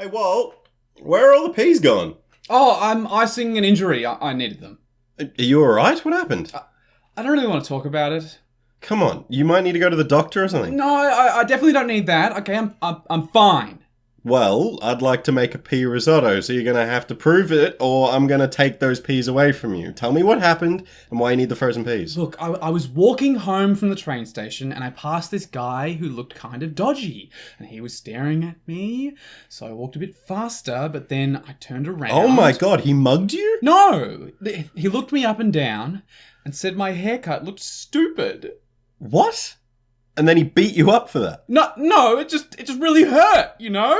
Hey, Walt, where are all the peas gone? Oh, I'm icing an injury. I needed them. Are you alright? What happened? I don't really want to talk about it. Come on, you might need to go to the doctor or something. No, I definitely don't need that. Okay, I'm fine. Well, I'd like to make a pea risotto, so you're going to have to prove it, or I'm going to take those peas away from you. Tell me what happened and why you need the frozen peas. Look, I was walking home from the train station and I passed this guy who looked kind of dodgy. And he was staring at me, so I walked a bit faster, but then I turned around. Oh my god, he mugged you? No! He looked me up and down and said my haircut looked stupid. What? And then he beat you up for that? No, it just really hurt, you know?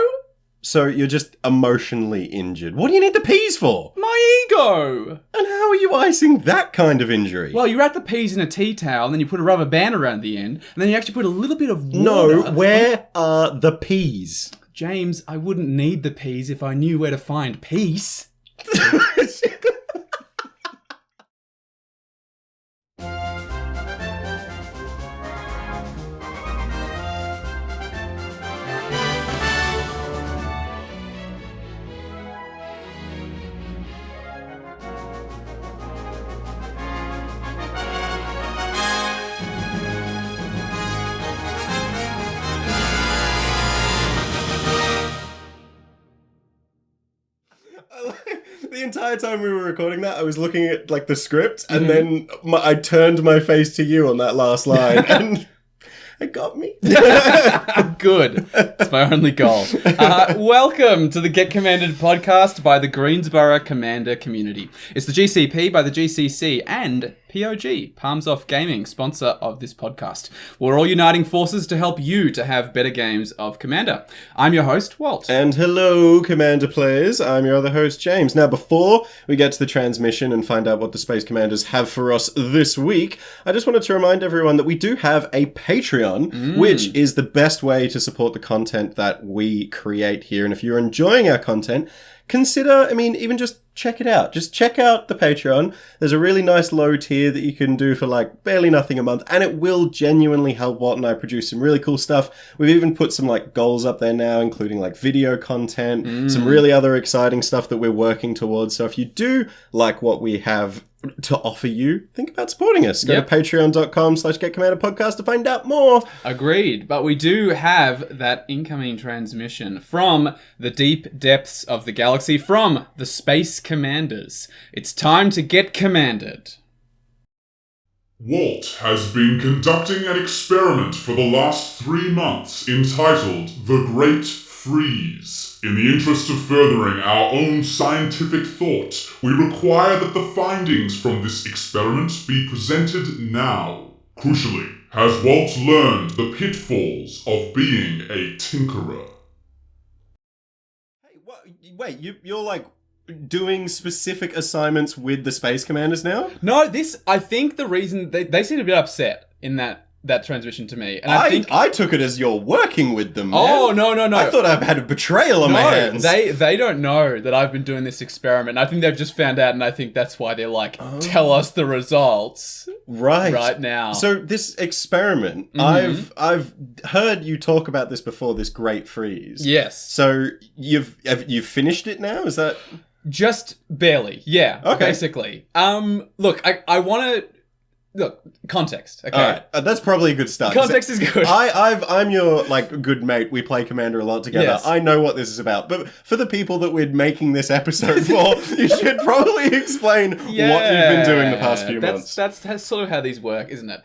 So you're just emotionally injured. What do you need the peas for? My ego! And how are you icing that kind of injury? Well, you wrap the peas in a tea towel, and then you put a rubber band around the end, and then you actually put a little bit of water... No, where are the peas? James, I wouldn't need the peas if I knew where to find peace. The entire time we were recording that, I was looking at like the script, and then I turned my face to you on that last line, and it got me. Good. It's my only goal. Welcome to the Get Commanded podcast by the Greensboro Commander community. It's the GCP by the GCC and POG, Palms Off Gaming, sponsor of this podcast. We're all uniting forces to help you to have better games of Commander. I'm your host, Walt. And hello, Commander players. I'm your other host, James. Now, before we get to the transmission and find out what the Space Commanders have for us this week, I just wanted to remind everyone that we do have a Patreon, which is the best way to support the content that we create here. And if you're enjoying our content, consider, even just check it out. Just check out the Patreon. There's a really nice low tier that you can do for like barely nothing a month, and it will genuinely help Walt and I produce some really cool stuff. We've even put some like goals up there now, including like video content, some really other exciting stuff that we're working towards. So if you do like what we have to offer you, think about supporting us. Go to patreon.com/getcommanderpodcast to find out more. Agreed. But we do have that incoming transmission from the deep depths of the galaxy, from the Space Commanders. It's time to get commanded. Walt has been conducting an experiment for the last 3 months entitled The Great Freeze. In the interest of furthering our own scientific thought, we require that the findings from this experiment be presented now. Crucially, has Walt learned the pitfalls of being a tinkerer? Hey, wait, you're like doing specific assignments with the Space Commanders now? No, I think the reason they seem a bit upset in that transmission to me. And I took it as you're working with them, man. Oh, no. I thought I had a betrayal on my hands. They don't know that I've been doing this experiment. I think they've just found out, and I think that's why they're like, tell us the results right now. So this experiment, I've heard you talk about this before, this Great Freeze. Yes. So you've finished it now? Is that... Just barely, yeah. Okay. Basically. Look, I want to... Look, context, okay? Alright, that's probably a good start. Context is good. I'm your, good mate. We play Commander a lot together. Yes. I know what this is about. But for the people that we're making this episode for, you should probably explain what you've been doing the past few months. That's sort of how these work, isn't it?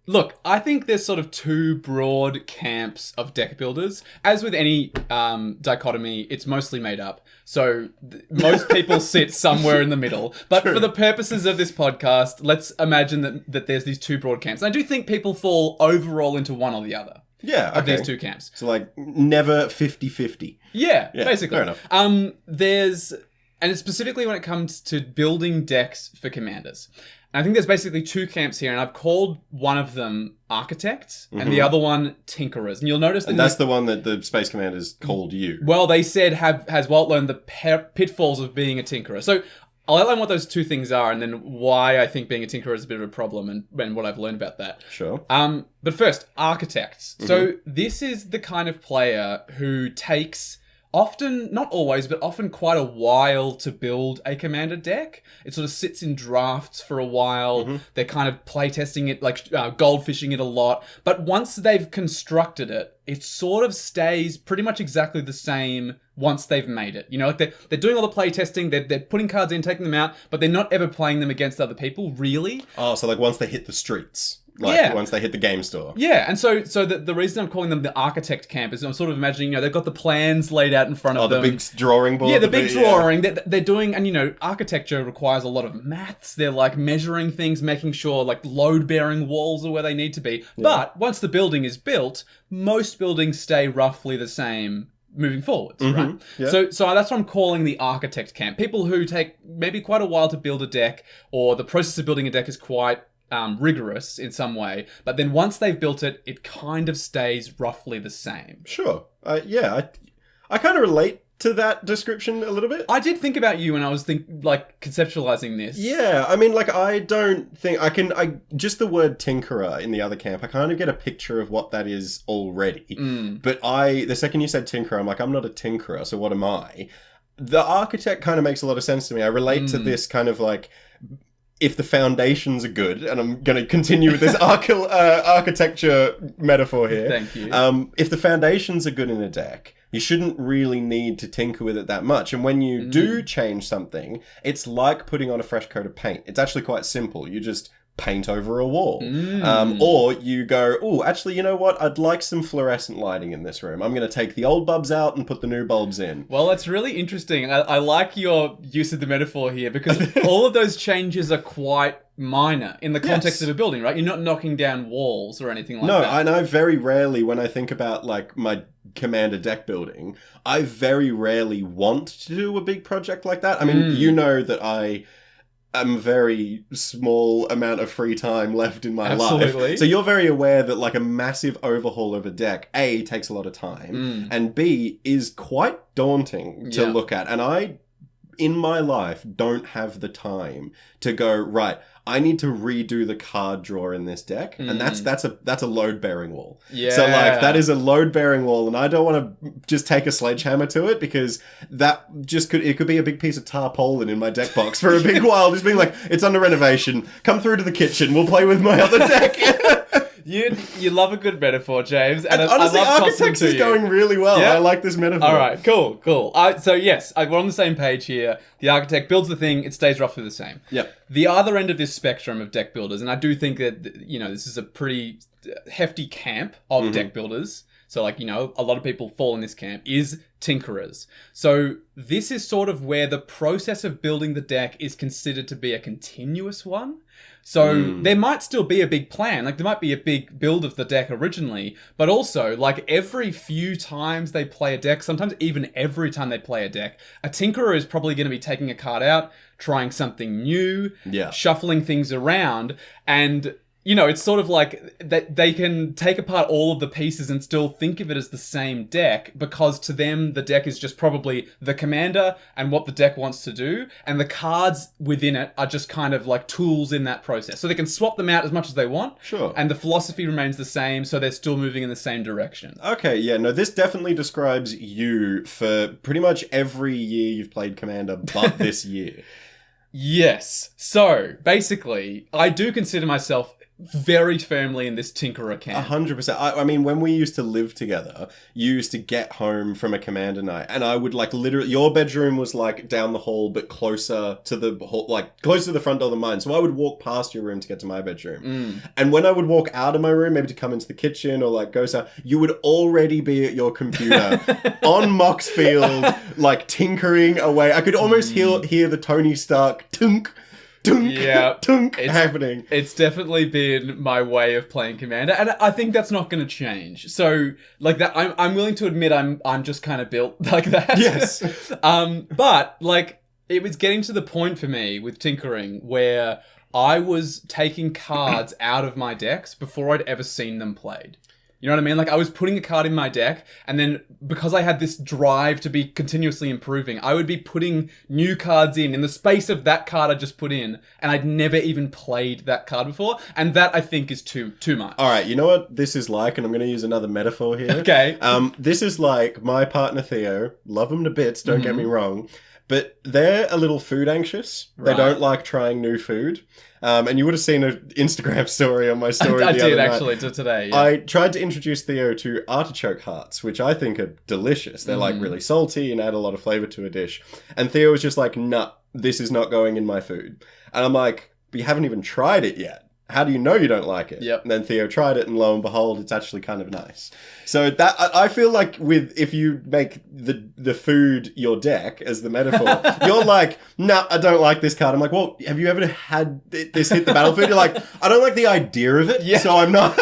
Look, I think there's sort of two broad camps of deck builders. As with any dichotomy, it's mostly made up. So most people sit somewhere in the middle. But for the purposes of this podcast, let's imagine that there's these two broad camps. And I do think people fall overall into one or the other. Yeah, okay. Of these two camps. So never 50-50. Yeah, basically. Fair enough. And it's specifically when it comes to building decks for commanders. And I think there's basically two camps here, and I've called one of them architects and the other one tinkerers. And you'll notice that... And that's the one that the Space Commanders called you. Well, they said, has Walt learned the pitfalls of being a tinkerer? So I'll outline what those two things are and then why I think being a tinkerer is a bit of a problem and what I've learned about that. Sure. But first, architects. So this is the kind of player who takes often, not always, but often quite a while to build a commander deck. It sort of sits in drafts for a while. They're kind of playtesting it, like goldfishing it a lot. But once they've constructed it, it sort of stays pretty much exactly the same once they've made it. You know, like they're doing all the playtesting, they're putting cards in, taking them out, but they're not ever playing them against other people, really. Oh, so like once they hit the streets. Like, once they hit the game store. Yeah, and so the reason I'm calling them the architect camp is I'm sort of imagining, you know, they've got the plans laid out in front of them. Oh, the big drawing board. Yeah, the big drawing. They're doing, and you know, architecture requires a lot of maths. They're like measuring things, making sure like load-bearing walls are where they need to be. Yeah. But once the building is built, most buildings stay roughly the same moving forwards, right? Yeah. So that's what I'm calling the architect camp. People who take maybe quite a while to build a deck, or the process of building a deck is quite rigorous in some way, but then once they've built it, it kind of stays roughly the same. Sure. I kind of relate to that description a little bit. I did think about you when I was conceptualizing this. Yeah, I mean, like, I don't think just the word tinkerer in the other camp, I kind of get a picture of what that is already. But the second you said tinkerer, I'm like, I'm not a tinkerer, so what am I? The architect kind of makes a lot of sense to me. I relate to this kind of like, if the foundations are good, and I'm going to continue with this architecture metaphor here. Thank you. If the foundations are good in a deck, you shouldn't really need to tinker with it that much. And when you do change something, it's like putting on a fresh coat of paint. It's actually quite simple. You just paint over a wall. Or you go, oh, actually, you know what? I'd like some fluorescent lighting in this room. I'm going to take the old bulbs out and put the new bulbs in. Well, that's really interesting. I like your use of the metaphor here, because all of those changes are quite minor in the context of a building, right? You're not knocking down walls or anything like that. No, I know very rarely when I think about like my commander deck building, I very rarely want to do a big project like that. I mean, you know that I'm a very small amount of free time left in my life. So you're very aware that like a massive overhaul of a deck, A, takes a lot of time, and B, is quite daunting to look at. And I, in my life, don't have the time to go, right, I need to redo the card draw in this deck. And that's a load-bearing wall. Yeah. So like, that is a load-bearing wall, and I don't want to just take a sledgehammer to it, because that just it could be a big piece of tarpaulin in my deck box for a big while, just being like, it's under renovation, come through to the kitchen, we'll play with my other deck. You love a good metaphor, James. And honestly, I love architects is going really well. Yeah? I like this metaphor. All right, cool. So yes, we're on the same page here. The architect builds the thing, it stays roughly the same. Yep. The other end of this spectrum of deck builders, and I do think that, you know, this is a pretty hefty camp of deck builders. So like, you know, a lot of people fall in this camp, is tinkerers. So this is sort of where the process of building the deck is considered to be a continuous one. So there might still be a big plan, like there might be a big build of the deck originally, but also like every few times they play a deck, sometimes even every time they play a deck, a tinkerer is probably going to be taking a card out, trying something new, shuffling things around, and you know, it's sort of like that they can take apart all of the pieces and still think of it as the same deck, because to them, the deck is just probably the commander and what the deck wants to do. And the cards within it are just kind of like tools in that process. So they can swap them out as much as they want. Sure. And the philosophy remains the same, so they're still moving in the same direction. Okay, yeah, no, this definitely describes you for pretty much every year you've played Commander, but this year. Yes. So, basically, I do consider myself very firmly in this tinkerer camp. 100%. I mean, when we used to live together, you used to get home from a commander night, and I would like literally, your bedroom was like down the hall, but closer to the hall, like closer to the front door than mine. So I would walk past your room to get to my bedroom. And when I would walk out of my room, maybe to come into the kitchen or like go south, you would already be at your computer on Moxfield, like tinkering away. I could almost hear the Tony Stark tunk, tunk happening. It's definitely been my way of playing Commander, and I think that's not going to change. So, like that, I'm willing to admit I'm just kind of built like that. Yes. But like it was getting to the point for me with tinkering where I was taking cards out of my decks before I'd ever seen them played. You know what I mean? Like, I was putting a card in my deck, and then because I had this drive to be continuously improving, I would be putting new cards in the space of that card I just put in, and I'd never even played that card before, and that I think is too much. All right, you know what this is like, and I'm going to use another metaphor here. Okay. This is like my partner Theo. Love him to bits, don't get me wrong. But they're a little food anxious. Right. They don't like trying new food. And you would have seen an Instagram story on my story I the did other night. actually today. Yeah. I tried to introduce Theo to artichoke hearts, which I think are delicious. They're like really salty and add a lot of flavor to a dish. And Theo was just like, nah, this is not going in my food. And I'm like, but you haven't even tried it yet. How do you know you don't like it? Yep. And then Theo tried it, and lo and behold, it's actually kind of nice. So that I feel like if you make the food your deck as the metaphor, you're like, nah, I don't like this card. I'm like, well, have you ever had this hit the battlefield? You're like, I don't like the idea of it, so I'm not.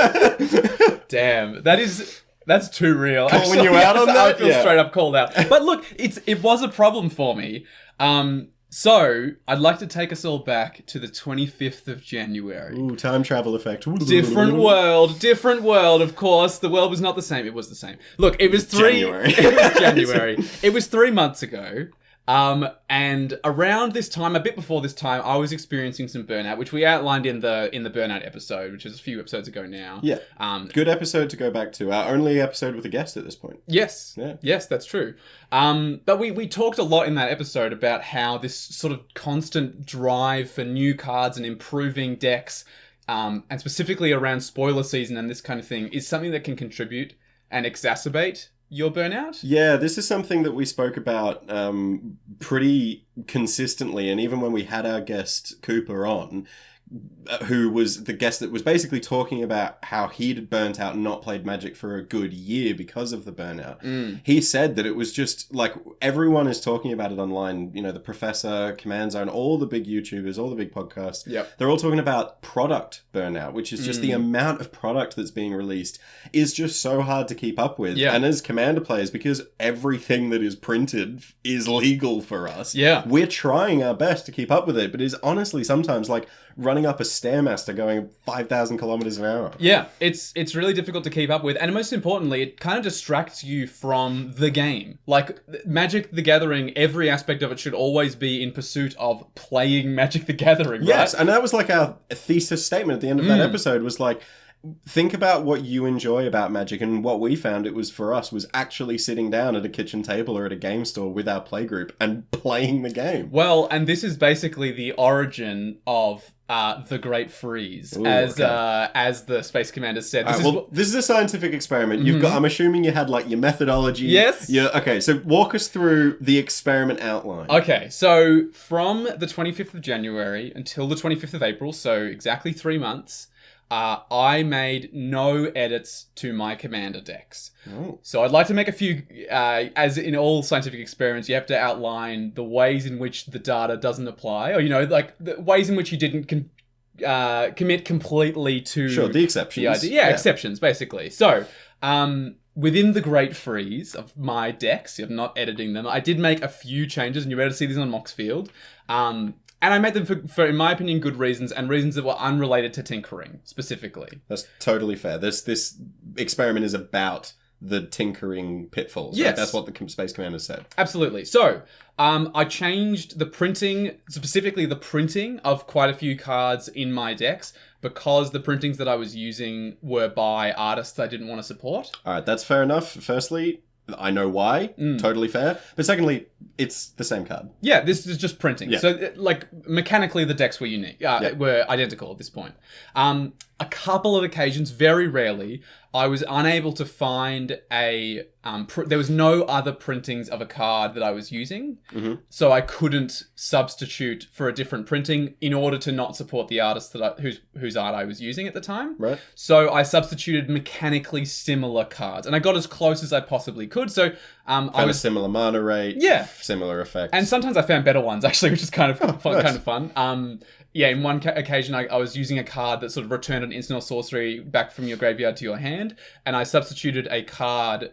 Damn, that's too real. Calling you out on that? I feel Yeah. straight up called out. But look, it was a problem for me. So I'd like to take us all back to the 25th of January. Ooh, time travel effect. Different world, of course. The world was not the same. It was the same. Look, it was January. It was January. It was 3 months ago. And around this time, a bit before this time, I was experiencing some burnout, which we outlined in the burnout episode, which is a few episodes ago now. Yeah. Good episode to go back to. Our only episode with a guest at this point. Yes. Yeah. Yes, that's true. But we talked a lot in that episode about how this sort of constant drive for new cards and improving decks, and specifically around spoiler season and this kind of thing, is something that can contribute and exacerbate your burnout? Yeah, this is something that we spoke about pretty consistently, and even when we had our guest Cooper on, who was the guest that was basically talking about how he'd burnt out and not played Magic for a good year because of the burnout. He said that it was just like everyone is talking about it online. You know, the Professor, Command Zone, all the big YouTubers, all the big podcasts. Yep. They're all talking about product burnout, which is just the amount of product that's being released is just so hard to keep up with. Yeah. And as Commander players, because everything that is printed is legal for us, Yeah. we're trying our best to keep up with it, but it's honestly sometimes like running up a Stairmaster going 5,000 kilometers an hour. Yeah, it's really difficult to keep up with, and most importantly, it kind of distracts you from the game. Like, Magic the Gathering, every aspect of it should always be in pursuit of playing Magic the Gathering, Yes, right? and that was like our thesis statement at the end of that episode was like, think about what you enjoy about Magic, and what we found it was for us was actually sitting down at a kitchen table or at a game store with our playgroup and playing the game. Well, and this is basically the origin of the Great Freeze, Ooh, as okay. As the Space Commander said. This is a scientific experiment. You've got. I'm assuming you had like your methodology. Yes. Yeah. Okay. So walk us through the experiment outline. Okay, so from the 25th of January until the 25th of April, so exactly 3 months, I made no edits to my Commander decks. Oh. So I'd like to make a few, as in all scientific experiments, you have to outline the ways in which the data doesn't apply, or, you know, like the ways in which you didn't commit completely to Sure. The exceptions. the idea. Yeah, exceptions, basically. So, within the Great Freeze of my decks, I'm not editing them, I did make a few changes, and you're able to see these on Moxfield. And I made them for, in my opinion, good reasons, and reasons that were unrelated to tinkering, specifically. That's totally fair. This experiment is about the tinkering pitfalls. Right? Yes. That's what the Space Commander said. Absolutely. So, I changed the printing, specifically the printing of quite a few cards in my decks, because the printings that I was using were by artists I didn't want to support. All right, that's fair enough. Firstly, I know why. Totally fair. But secondly, it's the same card. Yeah, this is just printing. Yeah. So, like, mechanically, the decks were unique, were identical at this point. A couple of occasions, very rarely, I was unable to find a... there was no other printings of a card that I was using, so I couldn't substitute for a different printing in order to not support the artist that whose art I was using at the time. Right. So I substituted mechanically similar cards, and I got as close as I possibly could. So I was similar mana rate. Yeah. Similar effects. and sometimes I found better ones, actually, which is kind of fun. nice. Kind of fun. Yeah, in one occasion, I was using a card that sort of returned an instant or sorcery back from your graveyard to your hand, and I substituted a card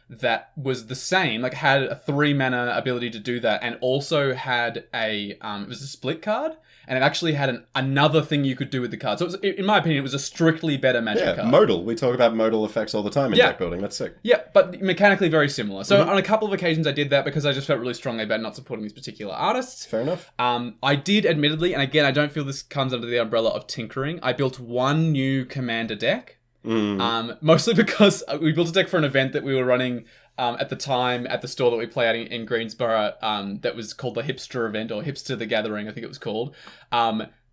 that was the same, like had a 3 mana ability to do that, and also had a it was a split card, and it actually had another thing you could do with the card. So it was, in my opinion, it was a strictly better Magic card. Modal. We talk about modal effects all the time in deck building. That's sick. Yeah, but mechanically very similar. So on a couple of occasions I did that because I just felt really strongly about not supporting these particular artists. Fair enough. I did admittedly, and again, I don't feel this comes under the umbrella of tinkering, I built one new commander deck. Mostly because we built a deck for an event that we were running at the time at the store that we play at in Greensboro, that was called the Hipster event, or Hipster the Gathering, I think it was called.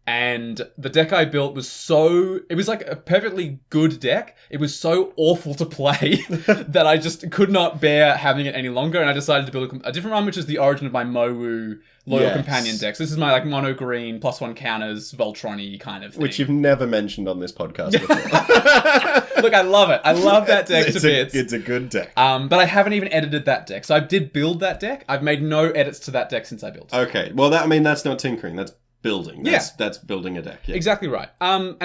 And the deck I built was it was like a perfectly good deck. It was so awful to play that I just could not bear having it any longer. And I decided to build a different one, which is the origin of my Mowu Loyal Companion decks. This is my like mono green +1 counters Voltron-y kind of thing. Which you've never mentioned on this podcast before. Look, I love it. I love that deck to bits. It's a good deck. But I haven't even edited that deck. So I did build that deck. I've made no edits to that deck since I built it. Okay. Well, that's not tinkering. That's building. That's building a deck. Yeah. Exactly right. And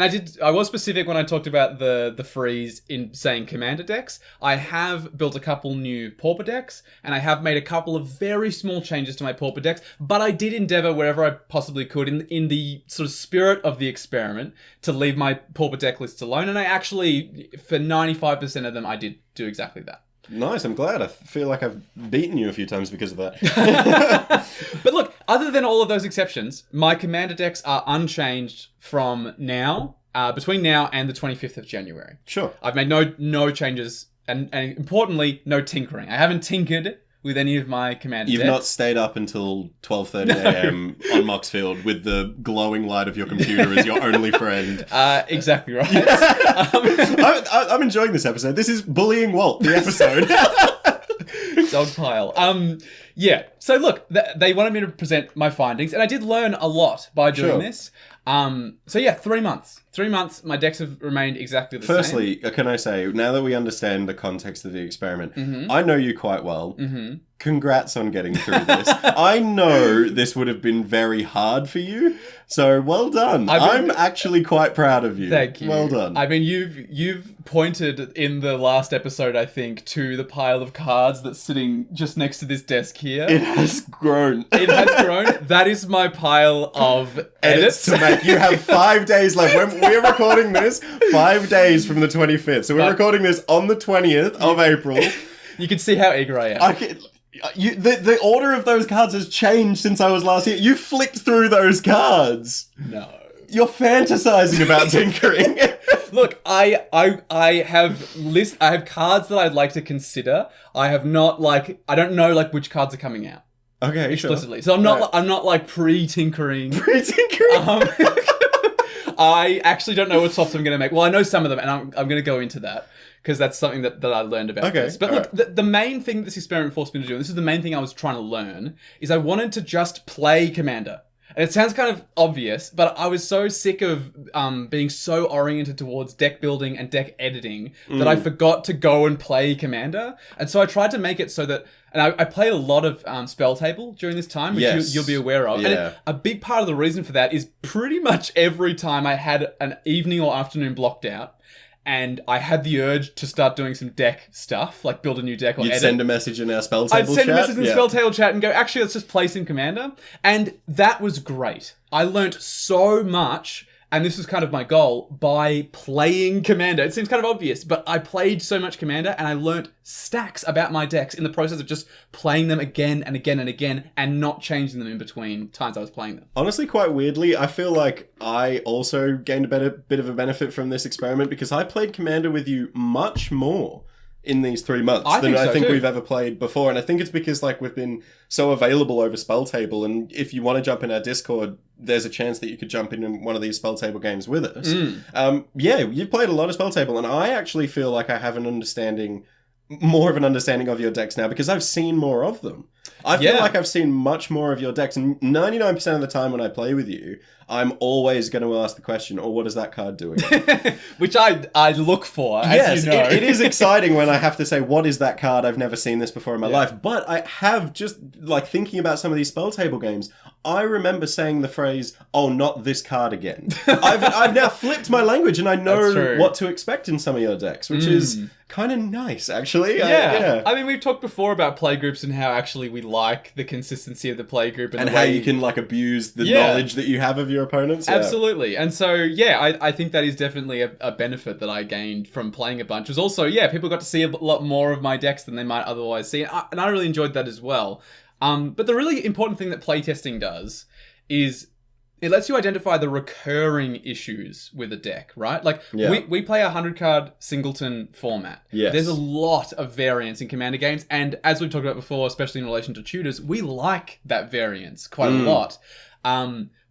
I was specific when I talked about the freeze in saying commander decks. I have built a couple new Pauper decks, and I have made a couple of very small changes to my Pauper decks, but I did endeavor wherever I possibly could in the sort of spirit of the experiment to leave my Pauper deck lists alone, and I actually, for 95% of them, I did do exactly that. Nice, I'm glad. I feel like I've beaten you a few times because of that. But look, other than all of those exceptions, my commander decks are unchanged from now, between now and the 25th of January. Sure. I've made no changes, and importantly, no tinkering. I haven't tinkered with any of my commander You've decks. not stayed up until 12:30 a.m. on Moxfield with the glowing light of your computer as your only friend. Exactly right. I'm enjoying this episode. This is Bullying Walt, the episode. Dog pile. Yeah. So look, they wanted me to present my findings, and I did learn a lot by doing this. So yeah, 3 months. 3 months, my decks have remained exactly the same. Firstly, can I say, now that we understand the context of the experiment, I know you quite well. Congrats on getting through this. I know this would have been very hard for you, so well done. I'm actually quite proud of you. Thank you. Well done. I mean, you've pointed in the last episode, I think, to the pile of cards that's sitting just next to this desk here. It has grown. It has grown. That is my pile of edits to make. You have 5 days left. When we're recording this, 5 days from the 25th. So we're recording this on the 20th of April. You can see how eager I am. The order of those cards has changed since I was last here. You flicked through those cards. No. You're fantasizing about tinkering. Look, I have cards that I'd like to consider. I have not I don't know which cards are coming out. Okay, explicitly. Sure. So I'm not pre-tinkering. Pre-tinkering. I actually don't know what swaps I'm going to make. Well, I know some of them, and I'm going to go into that because that's something that I learned about this. But look, the main thing that this experiment forced me to do, and this is the main thing I was trying to learn, is I wanted to just play Commander. And it sounds kind of obvious, but I was so sick of being so oriented towards deck building and deck editing that I forgot to go and play Commander. And so I tried to make it so that... And I played a lot of Spell Table during this time, which you'll be aware of. Yeah. And a big part of the reason for that is pretty much every time I had an evening or afternoon blocked out, and I had the urge to start doing some deck stuff, like build a new deck or edit. You'd send a message in our Spell Table chat? I'd send a message in the Spell Table chat and go, actually, let's just play some Commander. And that was great. I learnt so much, and this was kind of my goal, by playing Commander. It seems kind of obvious, but I played so much Commander, and I learnt stacks about my decks in the process of just playing them again and again and again, and not changing them in between times I was playing them. Honestly, quite weirdly, I feel like I also gained a bit of a benefit from this experiment because I played Commander with you much more in these 3 months than I think we've ever played before. And I think it's because we've been so available over Spell Table, and if you want to jump in our Discord, there's a chance that you could jump in one of these Spell Table games with us. You've played a lot of Spell Table, and I actually feel like I have more of an understanding of your decks now because I've seen more of them. I feel like I've seen much more of your decks, and 99% of the time when I play with you, I'm always going to ask the question, what is that card doing? Which I look for, as you know. It is exciting when I have to say, what is that card? I've never seen this before in my life. But I have just, thinking about some of these Spell Table games, I remember saying the phrase, "Oh, not this card again." I've now flipped my language, and I That's know true. what to expect in some of your decks, which is kind of nice, actually. Yeah. I mean, we've talked before about playgroups and how actually we like the consistency of the playgroup And the how way you can, like, abuse the Yeah. knowledge that you have of your opponents. Yeah. Absolutely. And so, yeah, I think that is definitely a benefit that I gained from playing a bunch. It was also, people got to see a lot more of my decks than they might otherwise see. And I really enjoyed that as well. But the really important thing that playtesting does is it lets you identify the recurring issues with a deck, right? Like, Yeah. we play a 100-card singleton format. Yes. There's a lot of variance in Commander games, and as we've talked about before, especially in relation to tutors, we like that variance quite a lot.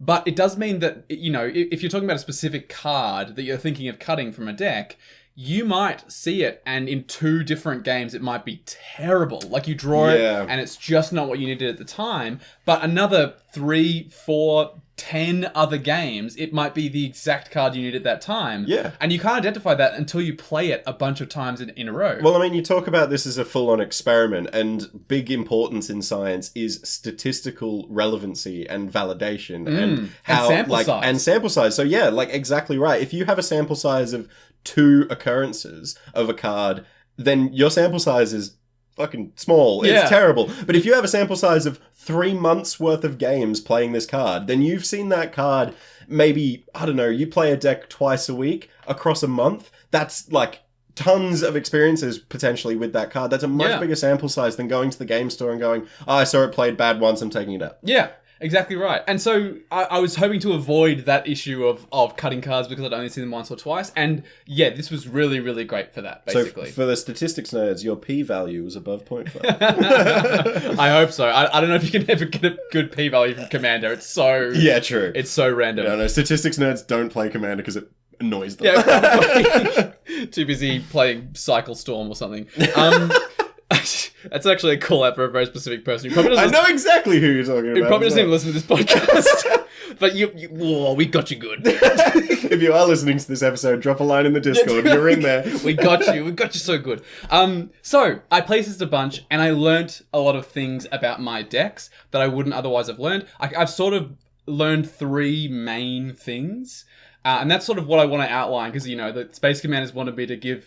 But it does mean that, if you're talking about a specific card that you're thinking of cutting from a deck, you might see it, and in 2 different games, it might be terrible. Like, you draw it, Yeah. and it's just not what you needed at the time. But another 3, 4, 10 other games, it might be the exact card you need at that time. Yeah. And you can't identify that until you play it a bunch of times in a row. Well, I mean, you talk about this as a full-on experiment, and big importance in science is statistical relevancy and validation, and how sample size. and sample size. So yeah, like exactly right. If you have a sample size of 2 occurrences of a card, then your sample size is fucking small. Yeah. It's terrible. But if you have a sample size of 3 months worth of games playing this card, then you've seen that card maybe, I don't know, you play a deck twice a week across a month. That's like tons of experiences potentially with that card. That's a much bigger sample size than going to the game store and going, "Oh, I saw it played bad once, I'm taking it out." Yeah, exactly right. And so I was hoping to avoid that issue of cutting cards because I'd only seen them once or twice. And yeah, this was really, really great for that, basically. So for the statistics nerds, your p-value was above 0.5. I hope so. I don't know if you can ever get a good p-value from Commander. It's so... Yeah, true. It's so random. No, statistics nerds don't play Commander because it annoys them. Yeah, probably. Too busy playing Cycle Storm or something. That's actually a call out for a very specific person who probably doesn't... I know exactly who you're talking about. Who probably doesn't even listen to this podcast. But we got you good. If you are listening to this episode, drop a line in the Discord. You're in there. We got you so good. So I playtested a bunch, and I learnt a lot of things about my decks that I wouldn't otherwise have learned. I've sort of learned 3 main things. And that's sort of what I want to outline, because, the Space Commanders wanted me to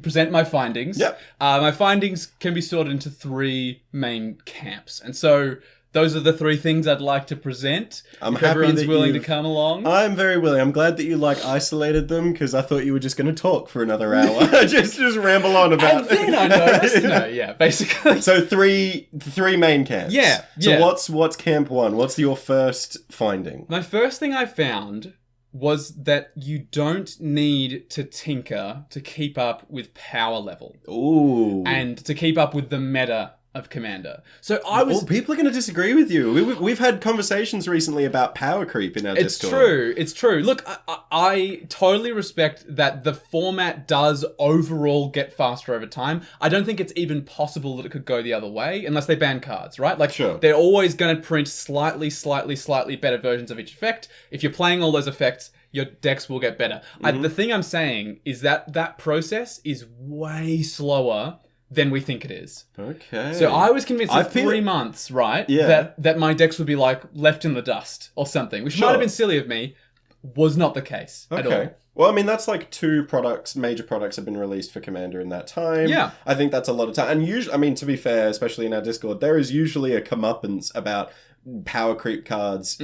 present my findings. Yep. My findings can be sorted into 3 main camps. And so those are the 3 things I'd like to present. I'm if happy everyone's that willing to you've- come along. I'm very willing. I'm glad that you isolated them, because I thought you were just going to talk for another hour. just ramble on about. And then I noticed. No, yeah, basically. So three main camps. Yeah, So yeah. what's camp 1? What's your first finding? My first thing I found was that you don't need to tinker to keep up with power level Ooh. and to keep up with the meta of Commander. So I was... Well, people are going to disagree with you. We've had conversations recently about power creep in our Discord. It's true. Look, I totally respect that the format does overall get faster over time. I don't think it's even possible that it could go the other way unless they ban cards, right? Like, Sure. They're always going to print slightly better versions of each effect. If you're playing all those effects, your decks will get better. The thing I'm saying is that process is way slower than we think it is. Okay. So I was convinced in I feel 3 it- months, right, Yeah. that my decks would be like left in the dust or something, which might Sure. have been silly of me, was not the case at all. Okay. Well, I mean, that's like 2 major products have been released for Commander in that time. Yeah. I think that's a lot of time. And usually, I mean, to be fair, especially in our Discord, there is usually a comeuppance about power creep cards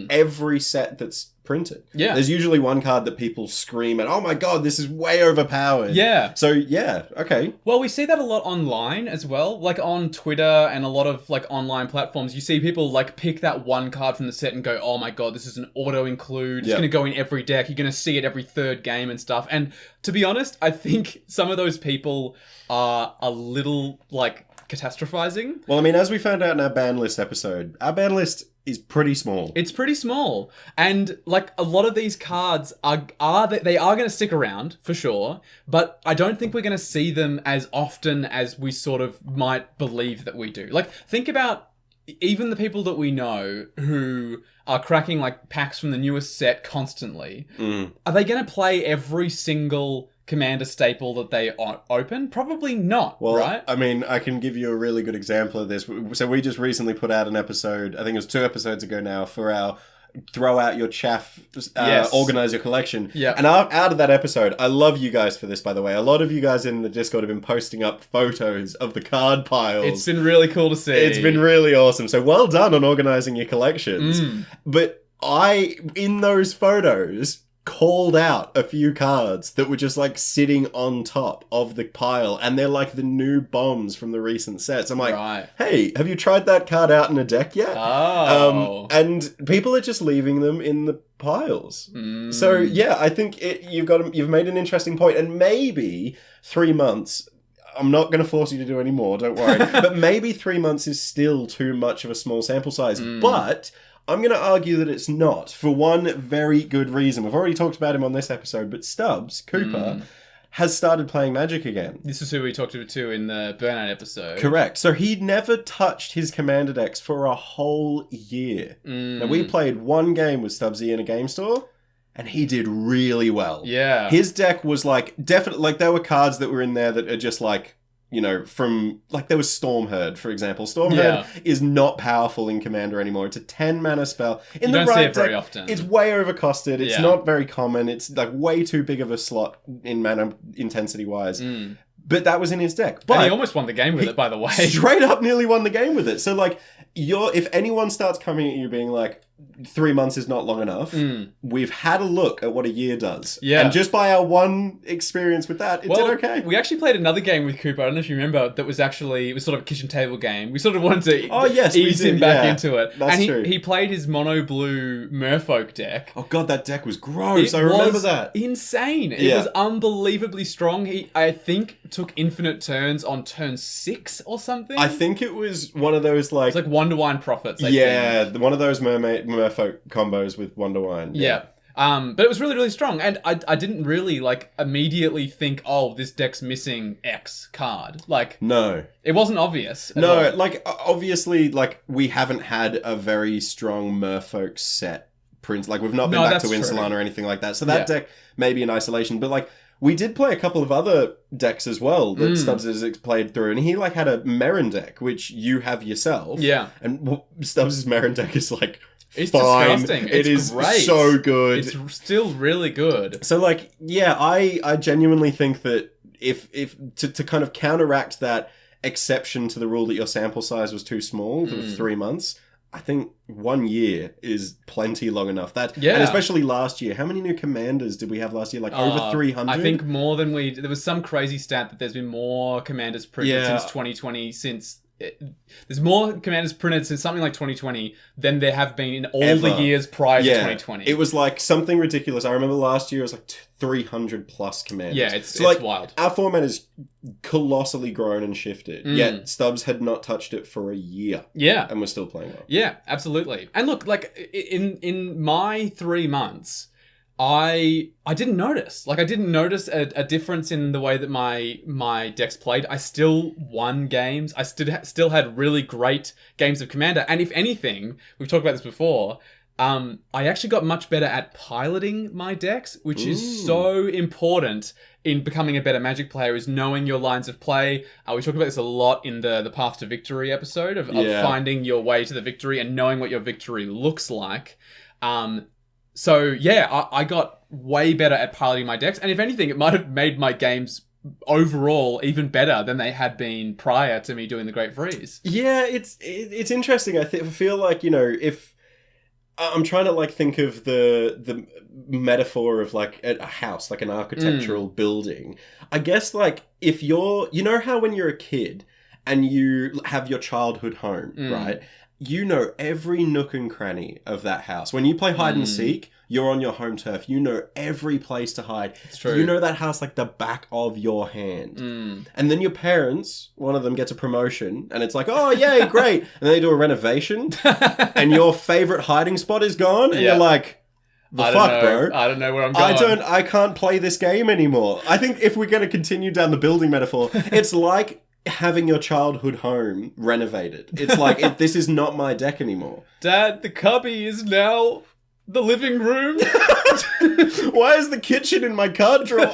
every set that's printed. Yeah. There's usually one card that people scream at, "Oh my god, this is way overpowered." Yeah. So, yeah, okay. Well, we see that a lot online as well, like on Twitter and a lot of like online platforms. You see people like pick that one card from the set and go, "Oh my god, this is an auto include. It's Yeah. going to go in every deck. You're going to see it every 3rd game and stuff." And to be honest, I think some of those people are a little like catastrophizing. Well, I mean, as we found out in our ban list episode, our ban list is pretty small. It's pretty small, and like a lot of these cards are they are going to stick around for sure, but I don't think we're going to see them as often as we sort of might believe that we do. Like, think about even the people that we know who are cracking like packs from the newest set constantly. Are they going to play every single Commander staple that they open? Probably not, Well, right? I mean, I can give you a really good example of this. So we just recently put out an episode, I think it was 2 episodes ago now, for our throw out your chaff, Yes. organize your collection. Yeah. And out of that episode, I love you guys for this, by the way. A lot of you guys in the Discord have been posting up photos of the card piles. It's been really cool to see. It's been really awesome. So well done on organizing your collections. But I, in those photos, called out a few cards that were just like sitting on top of the pile, and they're like the new bombs from the recent sets. I'm like, Right. hey, have you tried that card out in a deck yet? Oh. And people are just leaving them in the piles. So yeah, I think you've made an interesting point, and maybe 3 months. I'm not going to force you to do any more, don't worry. But maybe 3 months is still too much of a small sample size. But I'm going to argue that it's not, for one very good reason. We've already talked about him on this episode, but Stubbs, Cooper, has stared playing Magic again. This is who we talked to in the Burnout episode. Correct. So he'd never touched his Commander decks for a whole year. Now, we played 1 game with Stubbsy in a game store, and he did really well. Yeah. His deck was like, definitely, like there were cards that were in there that are just like, you know, from, like there was Stormherd, for example. Stormherd is not powerful in Commander anymore. It's a 10 mana spell. In You the don't right see it very deck, often. it's way overcosted. It's Yeah. not very common. It's like way too big of a slot in mana intensity wise. But that was in his deck. But and he almost won the game with it, by the way. straight up nearly won the game with it. So like, if anyone starts coming at you being like, 3 months is not long enough, we've had a look at what a year does. Yeah. And just by our one experience with that, it did okay. We actually played another game with Cooper. I don't know if you remember. That was actually, it was sort of a kitchen table game. We sort of wanted to ease him back into it. That's and true. he played his mono blue Merfolk deck. Oh god, that deck was gross. It I remember was that. insane. It Yeah. was unbelievably strong. He, I think, took infinite turns on turn 6 or something. I think it was one of those like, It's like Wine Profits. I think. one of those merfolk combos with Wonder Wine. Yeah. But it was really, really strong. And I didn't really, like, immediately think, oh, this deck's missing X card. Like, No. it wasn't obvious. at No, all. like, obviously, like, we haven't had a very strong merfolk set print. Like, we've not been No, back to that's Winsalan true. or anything like that. So that Yeah. deck may be in isolation. But, like, we did play a couple of other decks as well that Stubbs has played through. And he, like, had a Merrin deck, which you have yourself. Yeah. And Stubbs' Merrin deck is, like, It's fine. disgusting. It It's is great. so good. It's still really good. So, like, yeah, I genuinely think that if to kind of counteract that exception to the rule that your sample size was too small, of 3 months, I think 1 year is plenty long enough. And especially last year, how many new commanders did we have last year? Like over 300? I think more than there was some crazy stat that there's been more commanders printed since 2020, there's more commanders printed since something like 2020 than there have been in all the years prior to 2020. It was like something ridiculous. I remember last year it was like 300 plus commanders. Yeah, it's like, wild. Our format has colossally grown and shifted, yet Stubbs had not touched it for a year. Yeah. And we're still playing well. Yeah, absolutely. And look, like in my 3 months, I didn't notice. Like, I didn't notice a difference in the way that my decks played. I still won games. I still had really great games of Commander. And if anything, we've talked about this before, I actually got much better at piloting my decks, which is so important in becoming a better Magic player, is knowing your lines of play. We talk about this a lot in the Path to Victory episode of finding your way to the victory and knowing what your victory looks like. So yeah, I got way better at piloting my decks, and if anything, it might have made my games overall even better than they had been prior to me doing the Great Freeze. Yeah, it's interesting. I feel like, you know, if I'm trying to like think of the metaphor of like a house, like an architectural building. I guess like if you know how when you're a kid and you have your childhood home, right? You know every nook and cranny of that house. When you play hide and seek, you're on your home turf. You know every place to hide. It's true. You know that house like the back of your hand. And then your parents, one of them gets a promotion, and it's like, oh, yay, great. And then they do a renovation, and your favorite hiding spot is gone, and you're like, I don't know where I'm going. I can't play this game anymore. I think if we're going to continue down the building metaphor, it's like having your childhood home renovated. It's like, this is not my deck anymore. Dad, the cubby is now The living room. Why is the kitchen in my card drawer?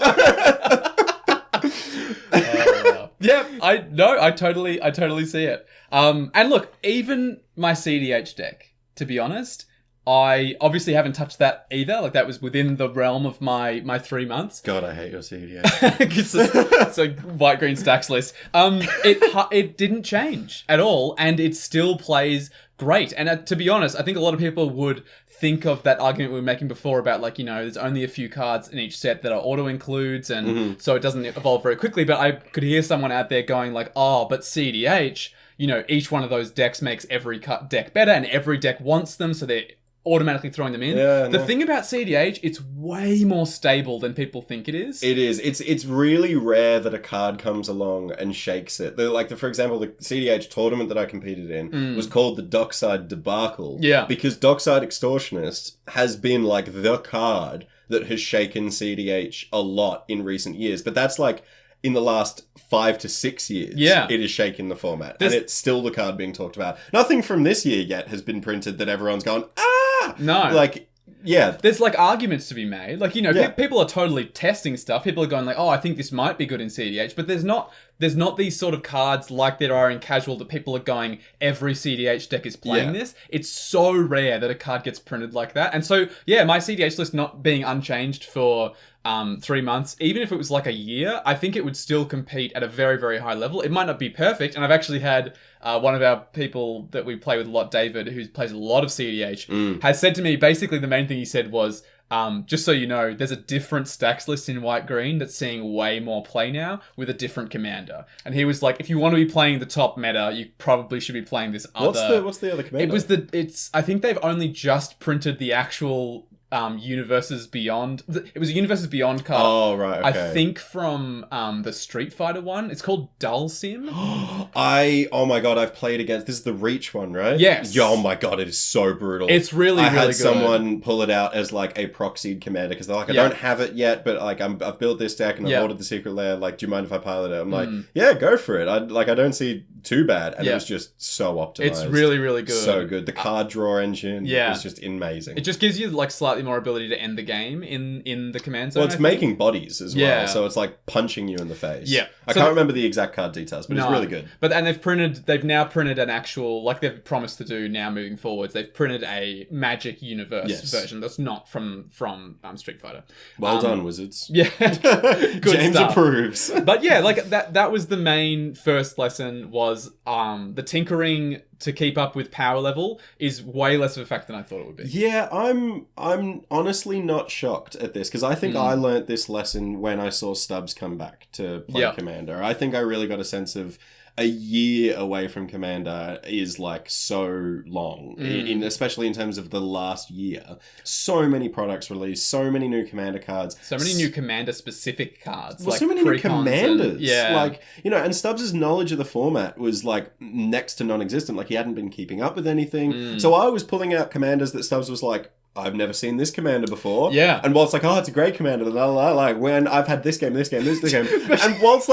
Yeah, I totally see it. And look, even my CDH deck, to be honest, I obviously haven't touched that either. Like, that was within the realm of my 3 months. God, I hate your CDH. It's a white green stacks list. It didn't change at all, and it still plays great. And to be honest, I think a lot of people would think of that argument we were making before about, like, you know, there's only a few cards in each set that are auto includes, and so it doesn't evolve very quickly. But I could hear someone out there going like, oh, but CDH, you know, each one of those decks makes every deck better, and every deck wants them, so they're automatically throwing them in. Yeah, the thing about CDH, it's way more stable than people think it is. It is. It's really rare that a card comes along and shakes it. For example, the CDH tournament that I competed in was called the Dockside Debacle. Yeah. Because Dockside Extortionist has been like the card that has shaken CDH a lot in recent years. But that's like in the last 5 to 6 years, it has shaken the format. And it's still the card being talked about. Nothing from this year yet has been printed that everyone's gone, no. Like, yeah. There's, like, arguments to be made. Like, you know, people are totally testing stuff. People are going like, oh, I think this might be good in CDH. But there's not these sort of cards like there are in Casual that people are going, every CDH deck is playing this. It's so rare that a card gets printed like that. And so, yeah, my CDH list not being unchanged for 3 months, even if it was like a year, I think it would still compete at a very, very high level. It might not be perfect. And I've actually had one of our people that we play with a lot, David, who plays a lot of CDH, has said to me, basically the main thing he said was, just so you know, there's a different stacks list in white-green that's seeing way more play now with a different commander. And he was like, if you want to be playing the top meta, you probably should be playing this other... What's the other commander? I think they've only just printed the actual... Universes Beyond. It was a Universes Beyond card. Oh, right, okay. I think from the Street Fighter one. It's called Dulcim. Oh my god, I've played against... This is the Reach one, right? Yes. Oh my god, it is so brutal. It's really good. I had someone pull it out as like a proxied commander because they're like, I don't have it yet, but like I've built this deck and I've ordered the secret lair. Like, do you mind if I pilot it? I'm like, yeah, go for it. I don't see too bad. And it was just so optimized. It's really, really good. So good. The card draw engine is just amazing. It just gives you like slightly more ability to end the game in the command zone. Well, it's making bodies as well, so it's like punching you in the face. Yeah. I can't remember the exact card details, but it's really good. And they've now printed an actual, like they've promised to do now moving forwards, they've printed a Magic Universe version that's not from Street Fighter. Well done, Wizards. Yeah. Good James stuff. approves. But yeah, like that was the main first lesson was the tinkering to keep up with power level is way less of a fact than I thought it would be. Yeah, I'm honestly not shocked at this because I think I learnt this lesson when I saw Stubbs come back to play Commander. I think I really got a sense of a year away from Commander is like so long, especially in terms of the last year. So many products released, so many new Commander cards. So many new Commander-specific cards. Well, like so many new Commanders. Like, you know, and Stubbs' knowledge of the format was like next to non-existent. Like, he hadn't been keeping up with anything. So I was pulling out Commanders that Stubbs was like, I've never seen this commander before. Yeah. And whilst like, oh, it's a great commander, like when I've had this game, and whilst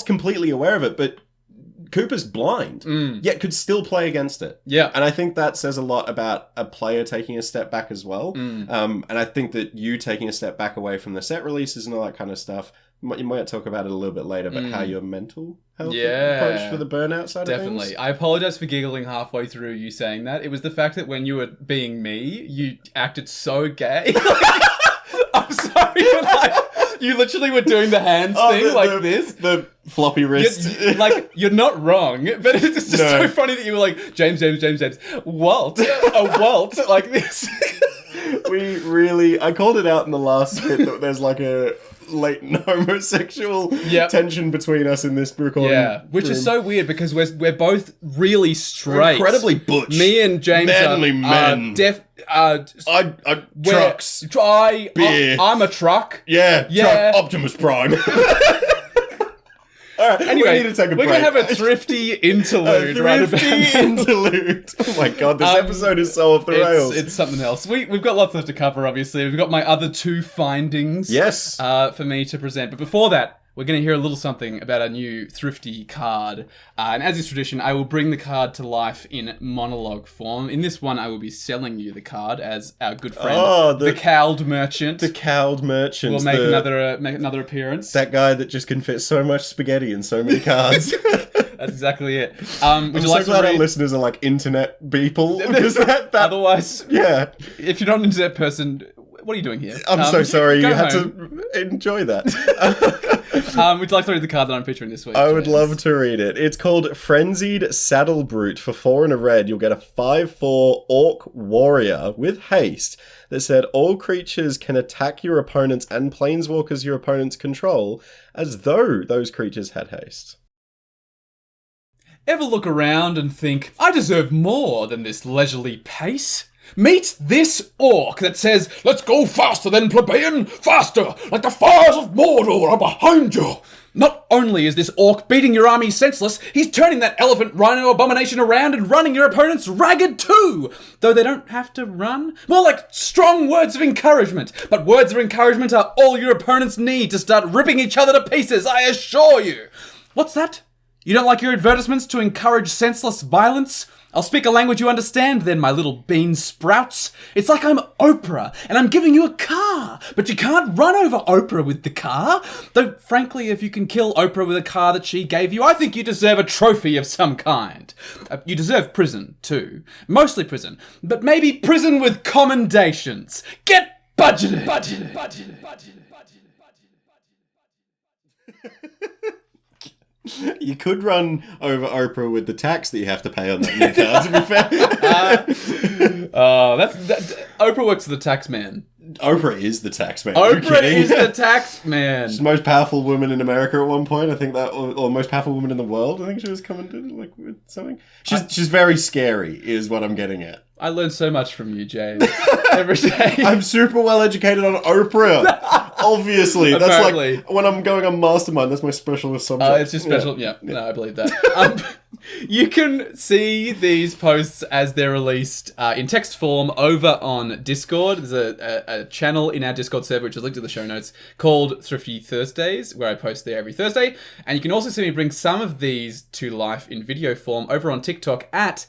completely aware of it, but Cooper's blind, yet could still play against it. Yeah. And I think that says a lot about a player taking a step back as well. And I think that you taking a step back away from the set releases and all that kind of stuff, you might talk about it a little bit later, but how your mental health approach for the burnout side of things. Definitely. I apologize for giggling halfway through you saying that. It was the fact that when you were being me, you acted so gay. I'm sorry, but like, you literally were doing the hands thing this. The floppy wrist. You're not wrong, but it's just so funny that you were like, James, Walt, a Walt, like this. I called it out in the last bit that there's like a latent homosexual tension between us in this recording. Yeah, which is so weird because we're both really straight. We're incredibly butch. Me and James manly men. Trucks. I'm a truck. Yeah. Truck Optimus Prime. All right, anyway, we need to take a break. We're going to have a thrifty interlude. Interlude. Oh my god, this episode is so off the rails. It's something else. We've got lots left to cover, obviously. We've got my other two findings for me to present. But before that, we're going to hear a little something about our new Thrifty card. And as is tradition, I will bring the card to life in monologue form. In this one, I will be selling you the card as our good friend, the Cowled Merchant. The Cowled Merchant. Will make another appearance. That guy that just can fit so much spaghetti in so many cards. That's exactly it. I'm so glad our listeners are like internet people. Otherwise, yeah. If you're not an internet person, what are you doing here? I'm so sorry. You had to enjoy that. Would you like to read the card that I'm featuring this week? I would love to read it. It's called Frenzied Saddle Brute. For 4 and a red, you'll get a 5/4 Orc Warrior with haste that said all creatures can attack your opponents and planeswalkers your opponents control as though those creatures had haste. Ever look around and think, I deserve more than this leisurely pace? Meet this orc that says, let's go faster than plebeian, faster, like the fires of Mordor are behind you. Not only is this orc beating your army senseless, he's turning that elephant rhino abomination around and running your opponents ragged too. Though they don't have to run. More like strong words of encouragement. But words of encouragement are all your opponents need to start ripping each other to pieces, I assure you. What's that? You don't like your advertisements to encourage senseless violence? I'll speak a language you understand then, my little bean sprouts. It's like I'm Oprah, and I'm giving you a car, but you can't run over Oprah with the car. Though, frankly, if you can kill Oprah with a car that she gave you, I think you deserve a trophy of some kind. You deserve prison, too. Mostly prison, but maybe prison with commendations. Get budgeted! You could run over Oprah with the tax that you have to pay on that new card, to be fair. Oprah works for the tax man. Oprah is the tax man. Oprah is the tax man. She's the most powerful woman in America at one point. I think that, or most powerful woman in the world. I think she was coming to like with something. She's very scary, is what I'm getting at. I learned so much from you, James. Every day. I'm super well educated on Oprah. Obviously. That's like when I'm going on Mastermind, that's my specialist subject. It's just special. Yeah. No, I believe that. You can see these posts as they're released in text form over on Discord. There's a channel in our Discord server, which is linked to the show notes, called Thrifty Thursdays, where I post there every Thursday. And you can also see me bring some of these to life in video form over on TikTok at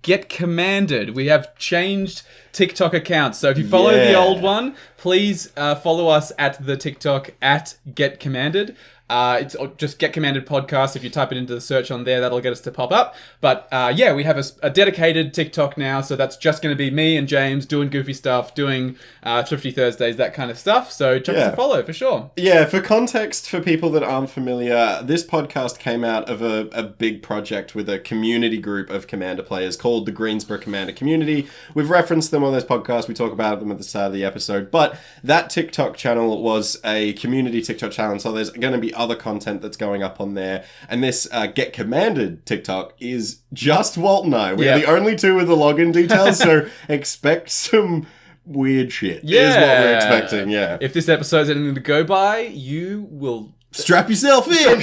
Get Commanded. We have changed TikTok accounts, so if you follow the old one, please follow us at the TikTok at Get Commanded. It's just Get Commanded Podcast. If you type it into the search on there, that'll get us to pop up. But we have a dedicated TikTok now, so that's just going to be me and James doing goofy stuff, doing Thrifty Thursdays, that kind of stuff. So check us a follow for sure. Yeah, for context, for people that aren't familiar, this podcast came out of a big project with a community group of Commander players called the Greensboro Commander Community. We've referenced them on this podcast. We talk about them at the start of the episode. But that TikTok channel was a community TikTok channel, so there's going to be other content that's going up on there. And this Get Commanded TikTok is just Walt and I. We're the only two with the login details, so expect some weird shit is what we're expecting, If this episode's anything to go by, you will... Strap yourself in!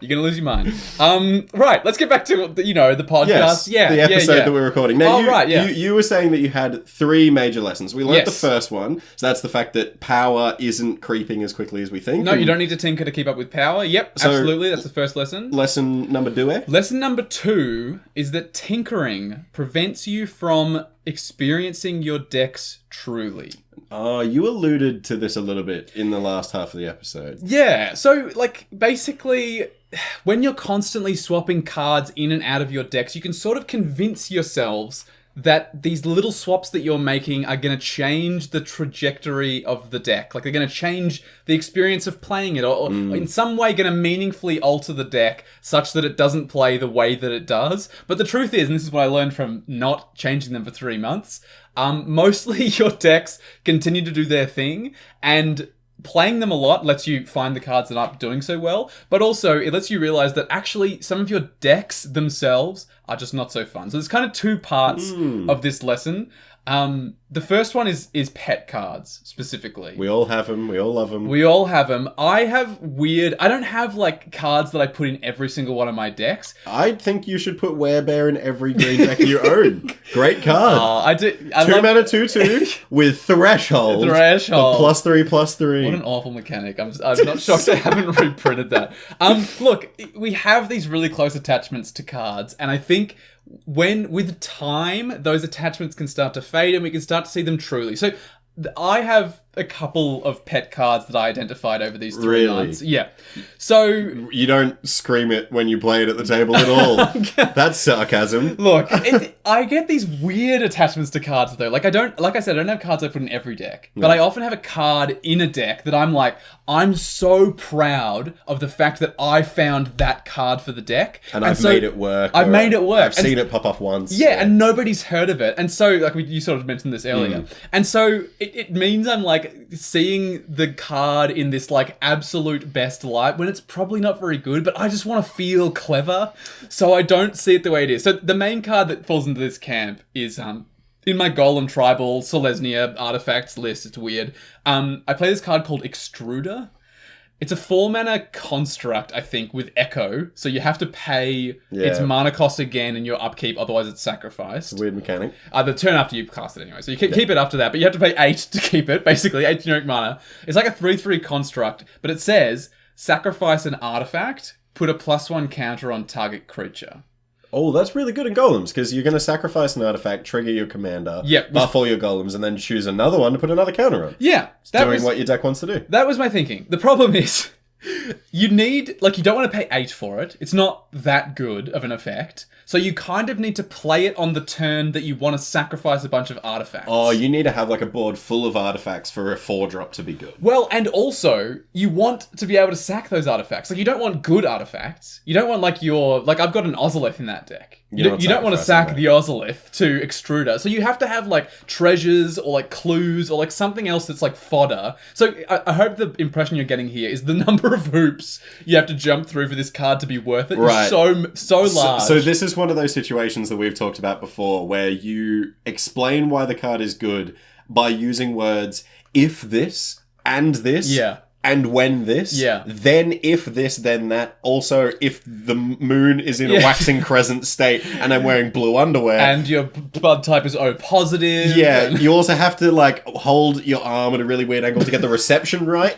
You're going to lose your mind. Right, let's get back to, the podcast. Yes, the episode that we're recording. Now, you were saying that you had 3 major lessons. We learned the first one, so that's the fact that power isn't creeping as quickly as we think. No, you don't need to tinker to keep up with power. Yep, so absolutely, that's the first lesson. Lesson number 2, Lesson number 2 is that tinkering prevents you from experiencing your decks truly. You alluded to this a little bit in the last half of the episode. Yeah, so, basically, when you're constantly swapping cards in and out of your decks, you can sort of convince yourselves that these little swaps that you're making are going to change the trajectory of the deck. Like, they're going to change the experience of playing it, or in some way going to meaningfully alter the deck such that it doesn't play the way that it does. But the truth is, and this is what I learned from not changing them for 3 months, mostly your decks continue to do their thing, and playing them a lot lets you find the cards that aren't doing so well, but also it lets you realize that actually some of your decks themselves are just not so fun. So there's kind of two parts of this lesson. The first one is pet cards, specifically. We all have them. We all love them. We all have them. I don't have, like, cards that I put in every single one of my decks. I think you should put Werebear in every green deck you own. Great card. I do. 2-mana 2/2 with Threshold. Threshold. For +3/+3. What an awful mechanic. I'm not shocked they haven't reprinted that. Look, we have these really close attachments to cards, and I think with time, those attachments can start to fade and we can start to see them truly. So I have a couple of pet cards that I identified over these 3 months. Yeah. So you don't scream it when you play it at the table at all. That's sarcasm. Look, I get these weird attachments to cards though. Like I said, I don't have cards I put in every deck, but I often have a card in a deck that I'm like, I'm so proud of the fact that I found that card for the deck. And I've made it work. I've made it work. I've seen it pop up once. Yeah, and nobody's heard of it. And so, like you sort of mentioned this earlier. And so it means I'm like seeing the card in this like absolute best light when it's probably not very good, but I just want to feel clever. So I don't see it the way it is. So the main card that falls into this camp is in my Golem Tribal Selesnya artifacts list. It's weird. I play this card called Extruder. It's a 4-mana construct, I think, with Echo. So you have to pay its mana cost again in your upkeep, otherwise it's sacrificed. Weird mechanic. The turn after you cast it anyway. So you keep it after that, but you have to pay 8 to keep it, basically, 8 generic mana. It's like a 3/3 construct, but it says, sacrifice an artifact, put a +1 counter on target creature. Oh, that's really good in golems, because you're going to sacrifice an artifact, trigger your commander, buff all your golems, and then choose another one to put another counter on. Yeah. Doing what your deck wants to do. That was my thinking. The problem is, you don't want to pay 8 for it. It's not that good of an effect. So you kind of need to play it on the turn that you want to sacrifice a bunch of artifacts. Oh, you need to have like a board full of artifacts for a 4-drop to be good. Well, and also, you want to be able to sack those artifacts. Like, you don't want good artifacts. You don't want I've got an Ozolith in that deck. You don't want to sack the Ozolith to Extruder. So you have to have like treasures or like clues or like something else that's like fodder. So I hope the impression you're getting here is the number of hoops you have to jump through for this card to be worth it is so large. So this is one of those situations that we've talked about before where you explain why the card is good by using words, if this and this. Yeah. And when this, then if this, then that. Also, if the moon is in a waxing crescent state and I'm wearing blue underwear. And your blood type is O positive. Yeah, you also have to, like, hold your arm at a really weird angle to get the reception right.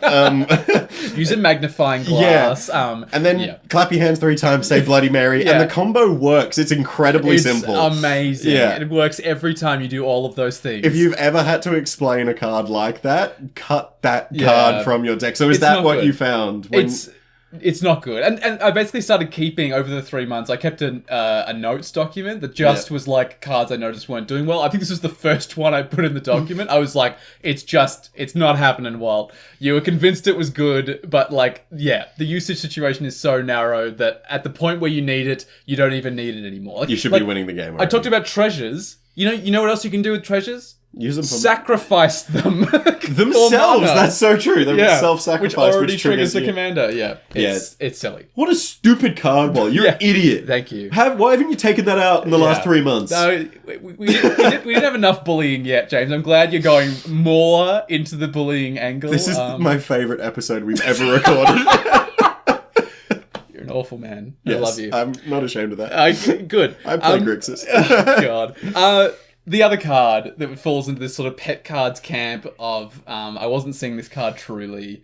Use a magnifying glass. Yeah. And then clap your hands 3 times, say Bloody Mary, and the combo works. It's incredibly simple. Amazing. Yeah. It works every time you do all of those things. If you've ever had to explain a card like that, cut that card from your deck. So is that what you found? It's not good. And I basically started keeping, over the 3 months, I kept a notes document that just was like cards I noticed weren't doing well. I think this was the first one I put in the document. I was like, it's not happening, Walt. You were convinced it was good, but like, the usage situation is so narrow that at the point where you need it, you don't even need it anymore. Like, you should be winning the game already. I talked about treasures. You know what else you can do with treasures? Use them for... Sacrifice them. Themselves! That's so true. They're self-sacrifice, which triggers the commander. Yeah. It's silly. What a stupid card, Wall. You're an idiot. Thank you. Why haven't you taken that out in the last 3 months? No, we didn't have enough bullying yet, James. I'm glad you're going more into the bullying angle. This is my favourite episode we've ever recorded. You're an awful man. Yes, I love you. I'm not ashamed of that. Good. I play Grixis. God. The other card that falls into this sort of pet cards camp of I wasn't seeing this card truly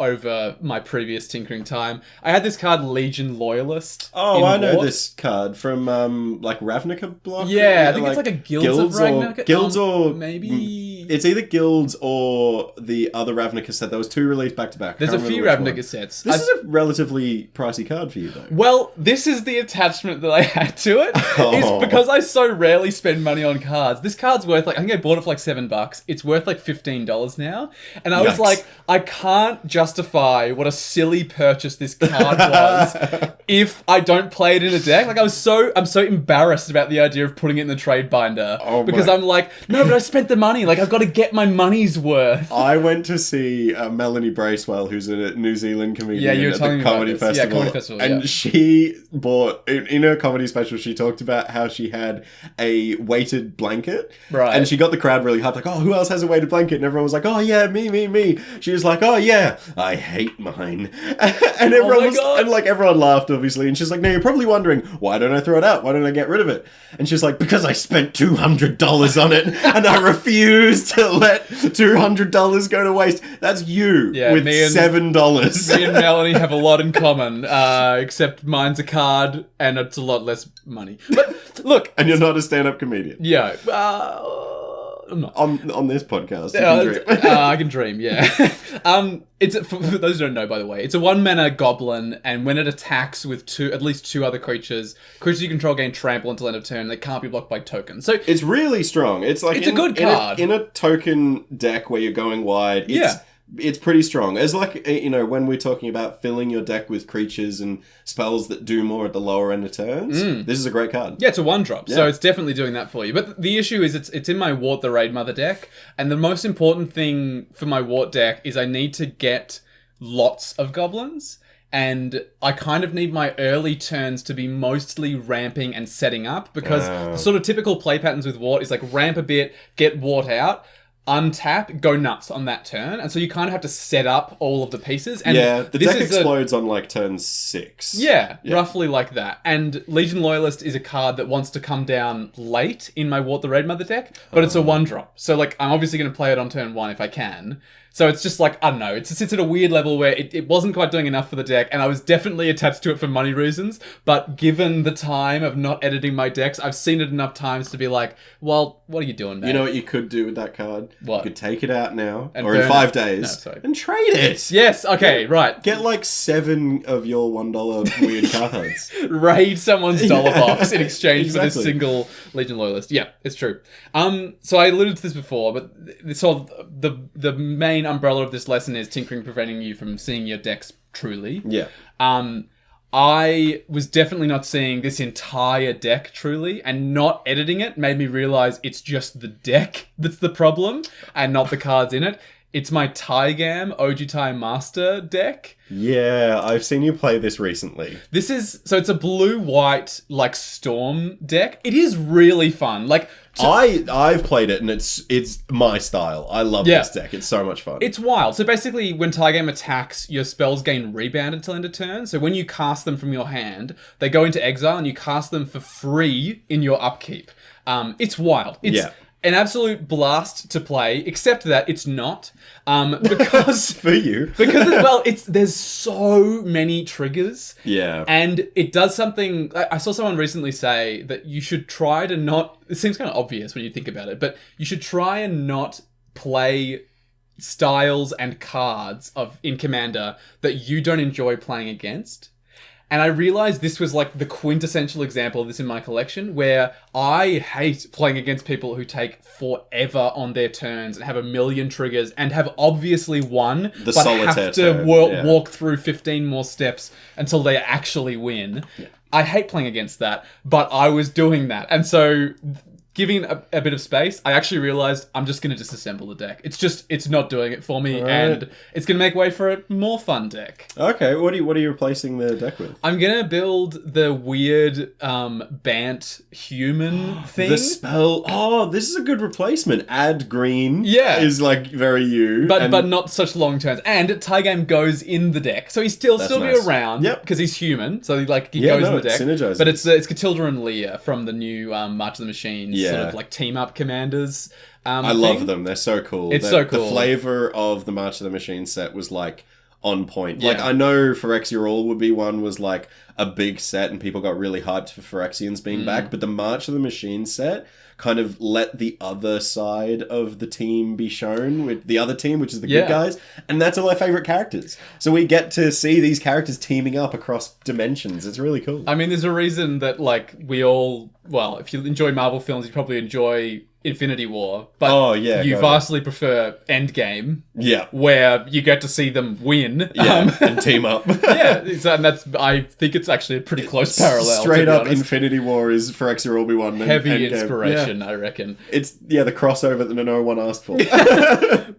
over my previous tinkering time. I had this card, Legion Loyalist. Oh, I know this card from like Ravnica block. Yeah, I think it's like a Guilds of Ravnica. Guilds or maybe it's either Guilds or the other Ravnica set. There was 2 released back to back. There's a few Ravnica sets. This is a relatively pricey card for you though. Well, this is the attachment that I had to it. It's because I so rarely spend money on cards. This card's worth like, I think I bought it for like $7. It's worth like $15 now. And I was like, I can't justify what a silly purchase this card was if I don't play it in a deck. Like I'm so embarrassed about the idea of putting it in the trade binder because I'm like, no, but I spent the money. Like I've got got to get my money's worth. I went to see Melanie Bracewell, who's a New Zealand comedian Yeah, you were at telling the me about Comedy this. Festival. Yeah, Comedy Festival, and yeah. she bought, in her comedy special, she talked about how she had a weighted blanket. Right. And she got the crowd really hyped, like, oh, who else has a weighted blanket? And everyone was like, oh, yeah, me. She was like, oh, yeah, I hate mine. And everyone God. and like everyone laughed, obviously. And she's like, now you're probably wondering, why don't I throw it out? Why don't I get rid of it? And she's like, because I spent $200 on it and I refuse to let $200 go to waste. That's you with $7. Me and Melanie have a lot in common, except mine's a card and it's a lot less money. But look, And you're not a stand-up comedian. yeah, I'm not. On this podcast, you can dream. I can dream, yeah. It's for those who don't know, by the way, it's a one-mana goblin, and when it attacks with at least two other creatures you control gain trample until end of turn. They can't be blocked by tokens. So It's really strong. It's like It's a good card. in a token deck where you're going wide. It's pretty strong. It's like, you know, when we're talking about filling your deck with creatures and spells that do more at the lower end of turns, this is a great card. yeah, it's a 1-drop, so Yeah. it's definitely doing that for you. But the issue is it's in my Wart the Raid Mother deck, and the most important thing for my Wart deck is I need to get lots of goblins, and I kind of need my early turns to be mostly ramping and setting up, because the sort of typical play patterns with Wart is like ramp a bit, get Wart out, untap, go nuts on that turn, and so you kind of have to set up all of the pieces. And Yeah, the this deck is explodes on like turn 6. Yeah, roughly like that. And Legion Loyalist is a card that wants to come down late in my Wart the Raid Mother deck, but it's a 1-drop. So, like, I'm obviously going to play it on turn 1 if I can. So it's just like, I don't know, it sits at a weird level where it wasn't quite doing enough for the deck, and I was definitely attached to it for money reasons, but given the time of not editing my decks, I've seen it enough times to be like, well, what are you doing, man? You know what you could do with that card? What? You could take it out now, And or in burn 5 it. days, No, sorry. and trade it. Yes, okay, right. Get like 7 of your $1 weird cards. Raid someone's dollar Yeah, box in exchange for this exactly. single Legion Loyalist. Yeah, it's true. So I alluded to this before, but the main umbrella of this lesson is tinkering preventing you from seeing your decks truly. Yeah. I was definitely not seeing this entire deck truly, and not editing it made me realize it's just the deck that's the problem and not the cards in it. It's my Taigam Ojutai Master deck. Yeah, I've seen you play this recently. This is, so it's a blue-white, like, storm deck. It is really fun. Like, I've played it and it's my style. I love Yeah. this deck. It's so much fun. it's wild. So basically, when Taigam attacks, your spells gain rebound until end of turn. So when you cast them from your hand, they go into exile and you cast them for free in your upkeep. It's wild. It's an absolute blast to play, except that it's not. Because... for you. because there's so many triggers. Yeah. And it does something... I saw someone recently say that you should try to not... It seems kind of obvious when you think about it, but you should try and not play styles and cards in Commander that you don't enjoy playing against. And I realized this was like the quintessential example of this in my collection, where I hate playing against people who take forever on their turns and have a million triggers and have obviously won, but solitaire have to turn, walk through 15 more steps until they actually win. Yeah. I hate playing against that, but I was doing that. And so... giving it a bit of space, I actually realized I'm just going to disassemble the deck. It's not doing it for me, and it's going to make way for a more fun deck. Okay, what are you replacing the deck with? I'm going to build the weird Bant human thing. The spell. Oh, this is a good replacement. Add green. Yeah. Is like very you. But not such long turns. And Taigam goes in the deck. So he's still That's be nice. around. Yep. Because he's human. So he goes in the it deck. synergizes. But it's Catilda and Leah from the new March of the Machines sort Yeah. of like team up commanders. I love them. They're so cool. It's so cool. The flavor of the March of the Machine set was like on point. Yeah. Like I know Phyrexia All would be one was like a big set and people got really hyped for Phyrexians being back, but the March of the Machine set kind of let the other side of the team be shown with the other team, which is the good guys, and that's all our favorite characters. So we get to see these characters teaming up across dimensions. It's really cool. I mean, there's a reason that, like, we all... Well, if you enjoy Marvel films, you probably enjoy Infinity War, but Oh, yeah, you go vastly prefer Endgame, Yeah. where you get to see them win. Yeah, and team up. Yeah, and I think it's actually a pretty close parallel. Straight to be up, honest. Infinity War is Phyrexia Obi-Wan. and Heavy Endgame. inspiration, Yeah. I reckon. It's, the crossover that no one asked for.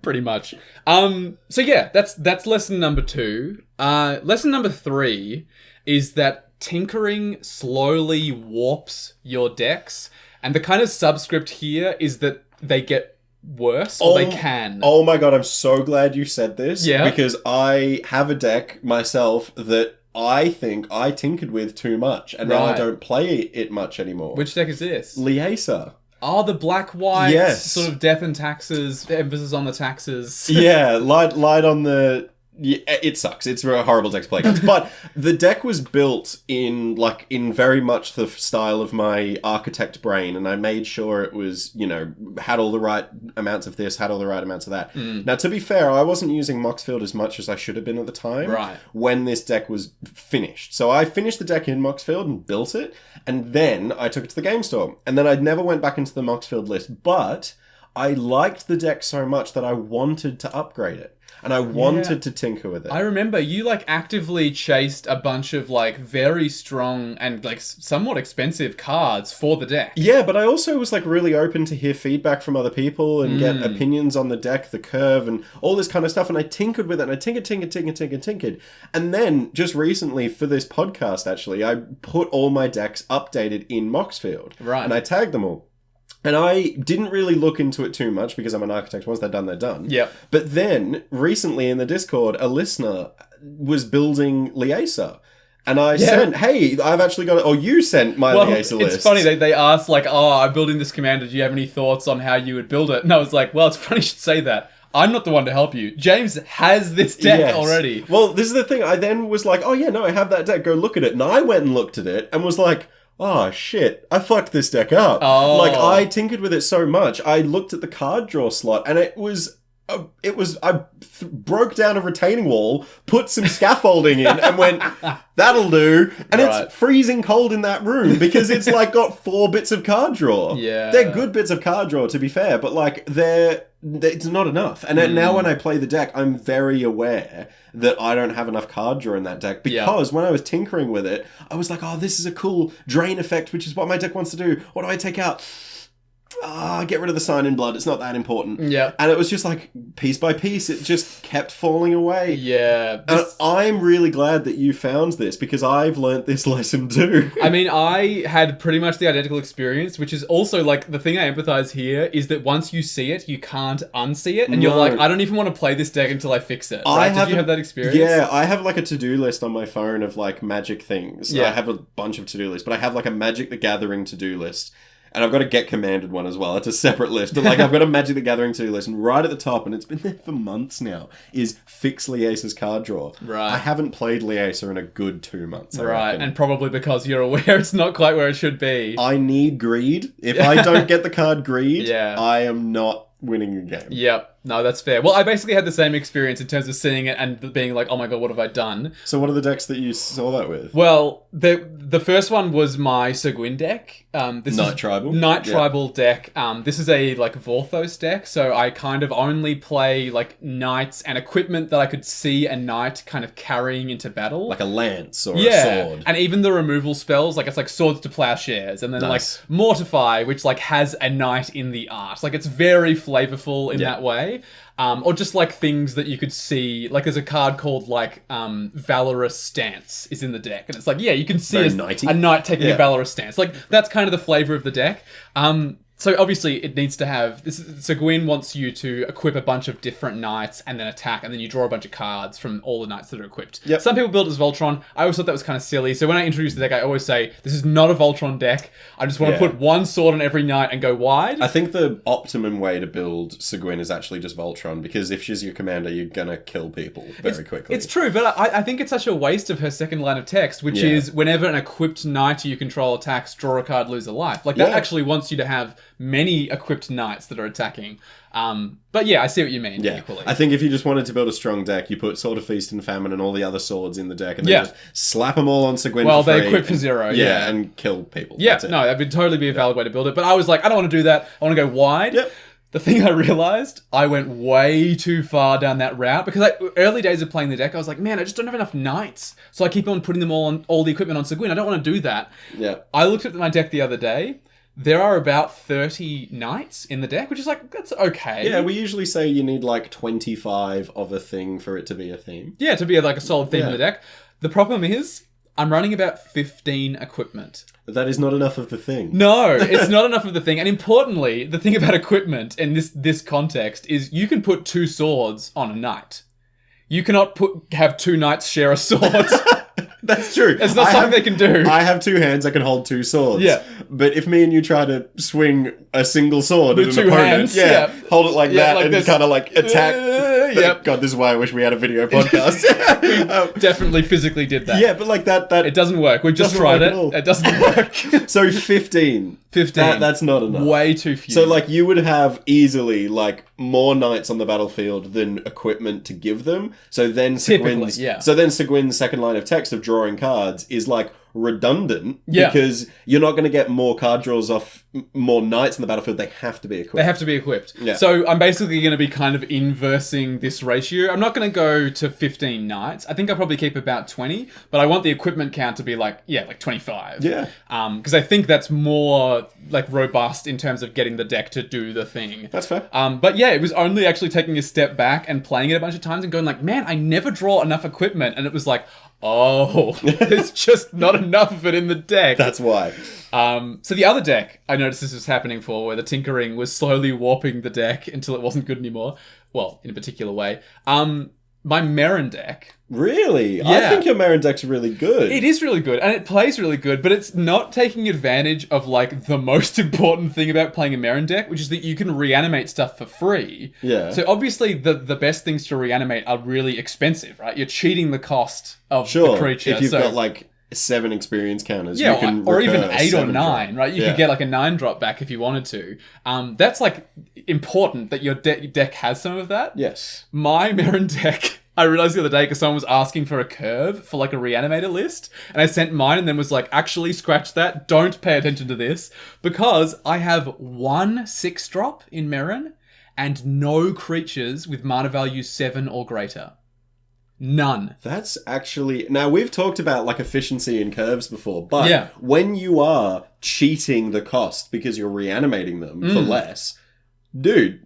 Pretty much. So yeah, that's lesson number 2. Lesson number 3 is that tinkering slowly warps your decks, and the kind of subscript here is that they get worse, or they can. Oh my god, I'm so glad you said this. Yeah? Because I have a deck myself that I think I tinkered with too much, and now I Right. don't play it much anymore. Which deck is this? Liesa. Oh, the black-white, Yes. sort of death and taxes, emphasis on the taxes. Yeah, light on the... Yeah, it sucks. It's a horrible deck to play against. But the deck was built in very much the style of my architect brain, and I made sure it was, had all the right amounts of this, had all the right amounts of that. Now, to be fair, I wasn't using Moxfield as much as I should have been at the time. Right. When this deck was finished. So I finished the deck in Moxfield and built it, and then I took it to the game store. And then I never went back into the Moxfield list, but I liked the deck so much that I wanted to upgrade it. And I wanted to tinker with it. I remember you actively chased a bunch of very strong and somewhat expensive cards for the deck. Yeah, but I also was really open to hear feedback from other people and get opinions on the deck, the curve, and all this kind of stuff. And I tinkered with it, and I tinkered. And then, just recently, for this podcast, actually, I put all my decks updated in Moxfield. Right. And I tagged them all. And I didn't really look into it too much because I'm an architect. Once they're done, they're done. Yep. But then, recently in the Discord, a listener was building Liesa. And I sent, hey, I've actually got it. Or you sent my Liesa list. It's funny, they asked, I'm building this commander. Do you have any thoughts on how you would build it? And I was like, well, it's funny you should say that. I'm not the one to help you. James has this deck already. Well, this is the thing. I then was like, oh, yeah, no, I have that deck. Go look at it. And I went and looked at it and was like, oh, shit, I fucked this deck up. Oh. I tinkered with it so much. I looked at the card draw slot, and I broke down a retaining wall, put some scaffolding in, and went, that'll do. And it's freezing cold in that room because it's got 4 bits of card draw. Yeah. They're good bits of card draw, to be fair, but it's not enough. And now when I play the deck, I'm very aware that I don't have enough card draw in that deck because when I was tinkering with it, I was like, oh, this is a cool drain effect, which is what my deck wants to do. What do I take out? Get rid of the Sign in Blood. It's not that important. Yeah. And it was just piece by piece, it just kept falling away. Yeah. And I'm really glad that you found this because I've learnt this lesson too. I mean, I had pretty much the identical experience, which is also the thing I empathize here is that once you see it, you can't unsee it. And you're like, I don't even want to play this deck until I fix it. Right? Did you have that experience? Yeah, I have a to-do list on my phone of magic things. Yeah. I have a bunch of to-do lists, but I have a Magic the Gathering to-do list. And I've got a Get Commanded one as well. It's a separate list. But I've got a Magic the Gathering to-do list. And right at the top, and it's been there for months now, is fix Liesa's card draw. Right. I haven't played Liesa in a good 2 months. I Right. reckon. And probably because you're aware it's not quite where it should be. I need greed. If I don't get the card greed, Yeah. I am not winning a game. Yep. No, that's fair. Well, I basically had the same experience in terms of seeing it and being like, oh my god, what have I done? So what are the decks that you saw that with? Well, the first one was my Seguin deck. This Knight is Tribal? Knight Yeah. Tribal deck. This is a Vorthos deck, so I kind of only play knights and equipment that I could see a knight kind of carrying into battle. Like a lance or a sword. And even the removal spells, it's swords to plowshares, and then Nice. Mortify, which has a knight in the art. It's very flavorful in that way. Or just things that you could see. There's a card called Valorous Stance is in the deck, and it's you can see Very knighty. a knight taking Yeah. a Valorous Stance. That's kind of the flavor of the deck. So obviously it needs to have this. Seguin wants you to equip a bunch of different knights and then attack, and then you draw a bunch of cards from all the knights that are equipped. Yep. Some people build it as Voltron. I always thought that was kind of silly. So when I introduce the deck, I always say this is not a Voltron deck. I just want to put one sword on every knight and go wide. I think the optimum way to build Seguin is actually just Voltron, because if she's your commander, you're gonna kill people very quickly. It's true, but I think it's such a waste of her second line of text, which Yeah. is whenever an equipped knight you control attacks, draw a card, lose a life. That Yeah. actually wants you to have many equipped knights that are attacking. But yeah, I see what you mean. Yeah, Equally. I think if you just wanted to build a strong deck, you put Sword of Feast and Famine and all the other swords in the deck, and then Yeah. just slap them all on Seguin Well, for they free. equip for 0, yeah. and kill people. Yeah, That's it. no, that would totally be a valid way to build it. But I was like, I don't want to do that. I want to go wide. Yep. The thing I realized, I went way too far down that route because early days of playing the deck, I was like, man, I just don't have enough knights. So I keep on putting them all the equipment on Seguin. I don't want to do that. Yeah. I looked at my deck the other day. There are about 30 knights in the deck, which is like, that's okay. Yeah, we usually say you need like 25 of a thing for it to be a theme. Yeah, to be like a solid theme in Yeah. the deck. The problem is, I'm running about 15 equipment. That is not enough of the thing. No, it's not enough of the thing. And importantly, the thing about equipment in this context is you can put 2 swords on a knight. You cannot have 2 knights share a sword. That's true. It's not something they can do. I have 2 hands, I can hold 2 swords. Yeah. But if me and you try to swing a single sword With at 2 an opponent, hands, yeah. hold it like Yeah, that like and this. kind of like attack. Yep. God, this is why I wish we had a video podcast. Definitely physically did that. Yeah, but like that It doesn't work. We've just Doesn't tried work it. at all. It doesn't work. So 15. 15. That's not enough. Way too few. So, like, you would have easily, like, more knights on the battlefield than equipment to give them. So then Typically, Seguin's, yeah. So then Seguin's second line of text of drawing cards is, like, redundant. Yeah. Because you're not going to get more card draws off more knights on the battlefield. They have to be equipped. They have to be equipped. Yeah. So I'm basically going to be kind of inversing this ratio. I'm not going to go to 15 knights. I think I'll probably keep about 20, but I want the equipment count to be like 25. Yeah. Because I think that's more like robust in terms of getting the deck to do the thing. That's fair. But yeah, it was only actually taking a step back and playing it a bunch of times and going like, man, I never draw enough equipment. And it was like, oh, there's just not enough of it in the deck. That's why. So the other deck I noticed this was happening for, where the tinkering was slowly warping the deck until it wasn't good anymore. Well, in a particular way. My Merrin deck. Really? I Yeah. think your Marin deck's really good. It is really good, and it plays really good, but it's not taking advantage of, like, the most important thing about playing a Merrin deck, which is that you can reanimate stuff for free. Yeah. So obviously the best things to reanimate are really expensive, right? You're cheating the cost of Sure. the creature. If you've so, got, like, 7 experience counters, yeah, you can or even recur 8 or 7 9, drop. right? You Yeah. could get like a 9 drop back if you wanted to. That's like important that your deck has some of that. Yes. My Merrin deck, I realized the other day because someone was asking for a curve for like a reanimator list, and I sent mine and then was like, actually scratch that, don't pay attention to this, because I have 1 6-drop in Merrin and no creatures with mana value 7 or greater. None. That's actually... Now, we've talked about, like, efficiency and curves before, but Yeah. when you are cheating the cost because you're reanimating them Mm. for less, dude,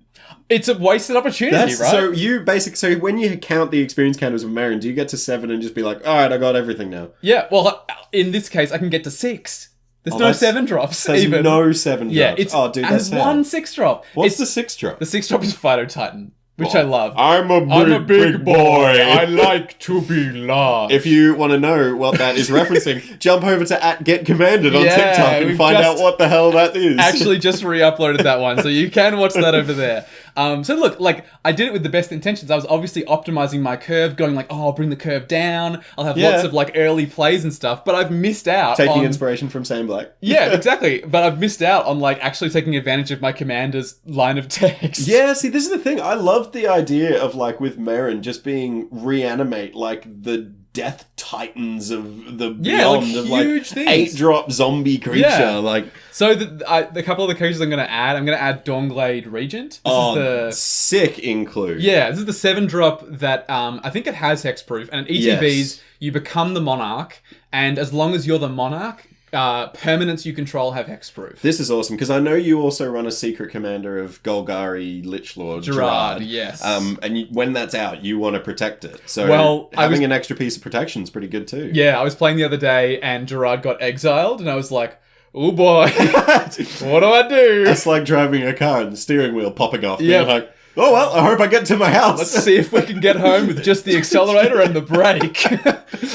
It's a wasted opportunity, that's... right? So when you count the experience counters of Marin, do you get to 7 and just be like, alright, I got everything now? Yeah, well, in this case, I can get to 6. There's Oh, no that's- 7 drops There's even. no 7 drops. Yeah, it's oh, dude, that's has sad. 1 6-drop. What's It's the 6 drop? the 6-drop is Fido Titan, which I love. I'm a big boy. like to be large. If you want to know what that is referencing, jump over to @GetCommanded on Yeah, TikTok and we've find just- out what the hell that is. Actually just re-uploaded that one, so you can watch that over there. So look, like, I did it with the best intentions. I was obviously optimizing my curve, going like, oh, I'll bring the curve down. I'll have Yeah. lots of like early plays and stuff, but I've missed out taking on... inspiration from Sam Black. Yeah, exactly. But I've missed out on like actually taking advantage of my commander's line of text. Yeah, see, this is the thing. I loved the idea of, like, with Marin just being reanimate, like, the death titans of the Yeah, like, beyond of, like, huge things. 8-drop zombie creature. Yeah. Like, So the couple of the creatures I'm going to add Dawnglade Regent. This is the... sick include. Yeah, this is the 7-drop that I think it has hexproof, and in ETBs Yes. you become the monarch, and as long as you're the monarch, permanents you control have hexproof. This is awesome, because I know you also run a secret commander of Golgari Lichlord Gerard, yes. And when that's out, you want to protect it. So Well, I having was- an extra piece of protection is pretty good too. Yeah, I was playing the other day, and Gerard got exiled, and I was like, oh boy, what do I do? That's like driving a car and the steering wheel popping off. Yeah. You're like, oh well, I hope I get to my house. Let's see if we can get home with just the accelerator and the brake.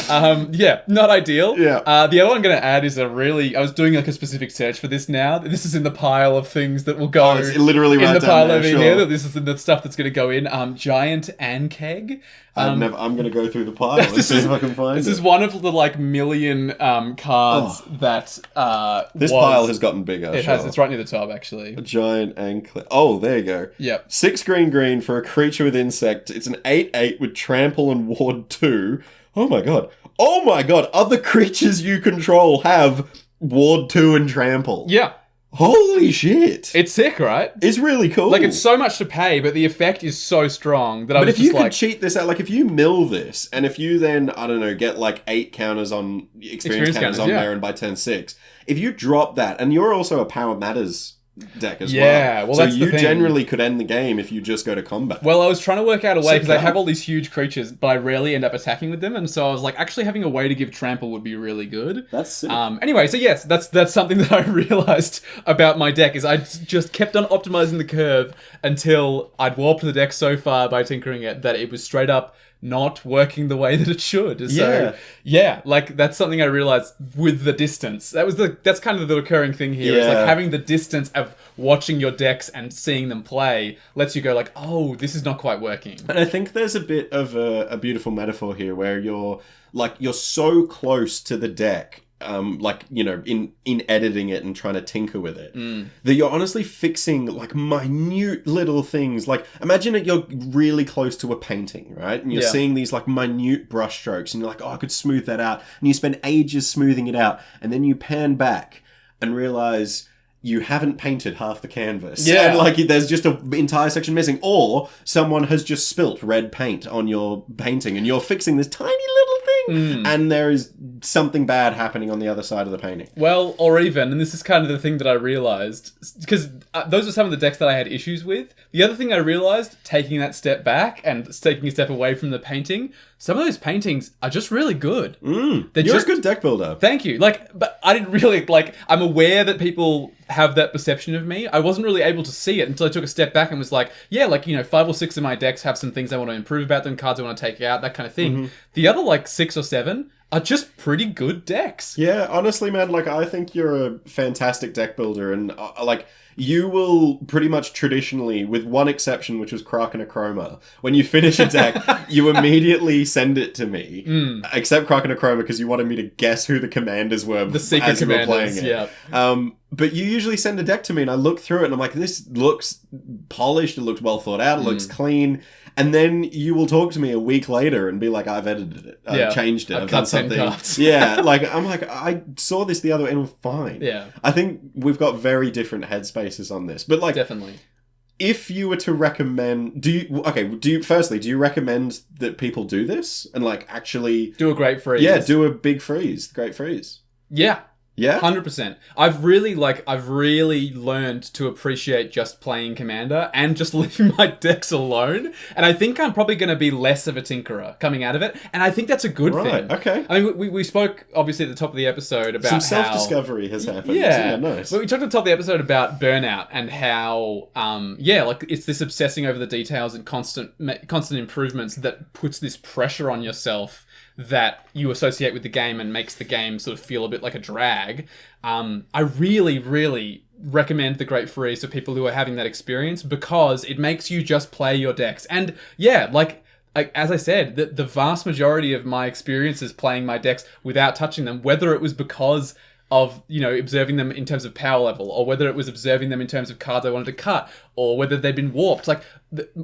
Yeah, not ideal. Yeah. The other one I'm going to add is I was doing like a specific search for this now. This is in the pile of things that will go. Oh, it's literally in right the down pile there, over sure. here. This is the stuff that's going to go in. Giant Ankeg. I'm going to go through the pile and see if I can find it. This is one of the like million cards that This pile has gotten bigger. It has. It's right near the top, actually. A giant anklet. Oh, there you go. Yep. 6 green for a creature with insect. It's an 8/8 with trample and ward 2. Oh my god. Oh my god. Other creatures you control have ward 2 and trample. Yeah. Holy shit. It's sick, right? It's really cool. Like, it's so much to pay, but the effect is so strong that I was But if just you like... could cheat this out, like if you mill this, and if you then, I don't know, get like 8 counters on, experience counters on there and by turn 6, if you drop that, and you're also a Power Matters deck as well. Yeah, well, so that's the you thing. generally could end the game if you just go to combat. Well, I was trying to work out a way, because I card. have all these huge creatures, but I rarely end up attacking with them, and so I was like, actually having a way to give trample would be really good. That's sick. Anyway, so yes, that's something that I realized about my deck, is I just kept on optimizing the curve until I'd warped the deck so far by tinkering it that it was straight up not working the way that it should. So, yeah, like that's something I realized with the distance. That's kind of the recurring thing here. Is like having the distance of watching your decks and seeing them play lets you go like, oh, this is not quite working. And I think there's a bit of a beautiful metaphor here where you're so close to the deck, like, you know, in editing it and trying to tinker with it, that you're honestly fixing like minute little things. Like, imagine that you're really close to a painting, right? And you're seeing these like minute brush strokes and you're like, oh, I could smooth that out. And you spend ages smoothing it out. And then you pan back and realize you haven't painted half the canvas. Yeah. And like there's just an entire section missing. Or someone has just spilt red paint on your painting and you're fixing this tiny little thing. And there is something bad happening on the other side of the painting. Well, or even, and this is kind of the thing that I realized, because those are some of the decks that I had issues with. The other thing I realized, taking that step back and taking a step away from the painting, some of those paintings are just really good. They're You're just a good deck builder. Thank you. Like, but I didn't really, like, I'm aware that people have that perception of me. I wasn't really able to see it until I took a step back and was like, yeah, like, you know, 5 or 6 of my decks have some things I want to improve about them, cards I want to take out, that kind of thing. The other, like, 6 or 7 are just pretty good decks. Yeah, honestly, man, like, I think you're a fantastic deck builder, and, like, you will pretty much traditionally, with one exception, which was Kraken Chroma, when you finish a deck, you immediately send it to me. Except Kraken Chroma, because you wanted me to guess who the commanders were The secret as you were commanders, playing it. yeah. But you usually send a deck to me, and I look through it, and I'm like, this looks polished, it looks well thought out, it looks clean. And then you will talk to me a week later and be like, I've edited it, I've changed it, I've done cut 10 something. cards. Yeah, like, I'm like, I saw this the other way and we're fine. Yeah. I think we've got very different headspaces on this. But like, Definitely. if you were to recommend, do you recommend that people do this and like actually Do a great freeze. Yeah, do a big freeze, great freeze. Yeah. Yeah? 100%. I've really learned to appreciate just playing Commander and just leaving my decks alone. And I think I'm probably going to be less of a tinkerer coming out of it. And I think that's a good thing. Okay. I mean, we spoke, obviously, at the top of the episode about Some self-discovery has happened. Yeah. Nice. But we talked at the top of the episode about burnout and how, like, it's this obsessing over the details and constant improvements that puts this pressure on yourself that you associate with the game and makes the game sort of feel a bit like a drag. I really, really recommend the Great Freeze to people who are having that experience because it makes you just play your decks. And yeah, like as I said, the vast majority of my experiences playing my decks without touching them, whether it was because of, you know, observing them in terms of power level, or whether it was observing them in terms of cards I wanted to cut, or whether they'd been warped, like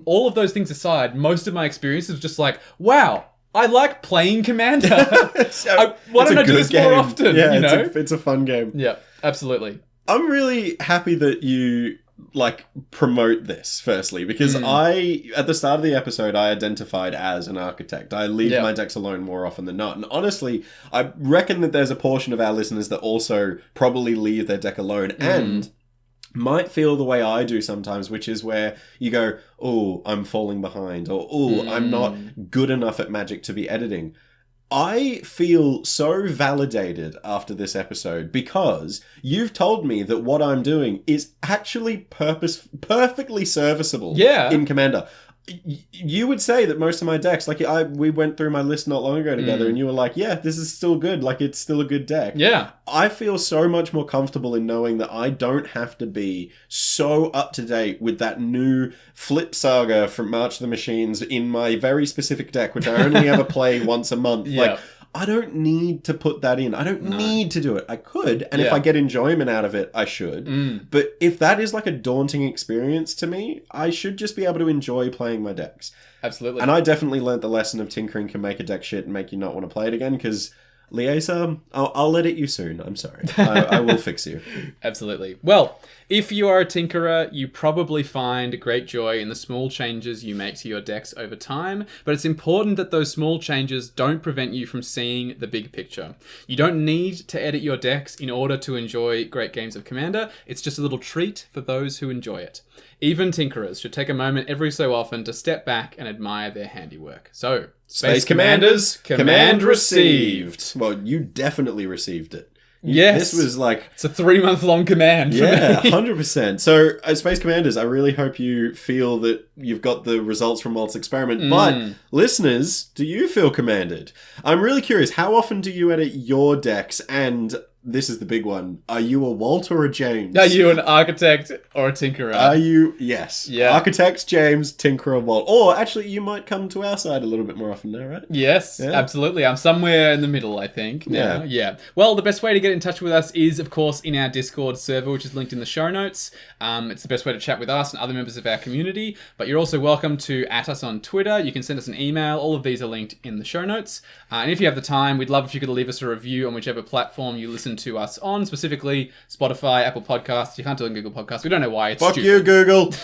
all of those things aside, most of my experiences was just like, wow, I like playing Commander. Why don't I do this more often? Yeah, you know? it's a fun game. Yeah, absolutely. I'm really happy that you like promote this firstly, because at the start of the episode, I identified as an architect. I leave my decks alone more often than not. And honestly, I reckon that there's a portion of our listeners that also probably leave their deck alone and might feel the way I do sometimes, which is where you go, oh, I'm falling behind, or oh, I'm not good enough at Magic to be editing. I feel so validated after this episode because you've told me that what I'm doing is actually perfectly serviceable in Commander. You would say that most of my decks, like we went through my list not long ago together, and you were like, "Yeah, this is still good. Like it's still a good deck." Yeah. I feel so much more comfortable in knowing that I don't have to be so up to date with that new Flip Saga from March of the Machines in my very specific deck, which I only ever play once a month. Yeah. Like, I don't need to put that in. I don't need to do it. I could, and if Yeah. I get enjoyment out of it, I should. But if that is like a daunting experience to me, I should just be able to enjoy playing my decks. Absolutely. And I definitely learnt the lesson of tinkering can make a deck shit and make you not want to play it again, because Liesa, I'll edit you soon. I'm sorry. I will fix you. Absolutely. Well, if you are a tinkerer, you probably find great joy in the small changes you make to your decks over time, but it's important that those small changes don't prevent you from seeing the big picture. You don't need to edit your decks in order to enjoy great games of Commander. It's just a little treat for those who enjoy it. Even tinkerers should take a moment every so often to step back and admire their handiwork. So, Space Commanders, command received. Well, you definitely received it. Yes. This was like... It's a 3-month-long command for Yeah, me. 100%. So, Space Commanders, I really hope you feel that you've got the results from Walt's experiment. But, listeners, do you feel commanded? I'm really curious, how often do you edit your decks? And this is the big one. Are you a Walt or a James? Are you an architect or a tinkerer? Are you... Yes. Yeah. Architects, James, Tinkerer, Walt. Or, actually, you might come to our side a little bit more often now, right? Yes, Yeah. absolutely. I'm somewhere in the middle, I think. Now. Yeah. Well, the best way to get in touch with us is, of course, in our Discord server, which is linked in the show notes. It's the best way to chat with us and other members of our community. But you're also welcome to @ us on Twitter. You can send us an email. All of these are linked in the show notes. And if you have the time, we'd love if you could leave us a review on whichever platform you listen to us on, specifically Spotify, Apple Podcasts. You can't do it on Google Podcasts. We don't know why. It's Fuck stupid. you, Google.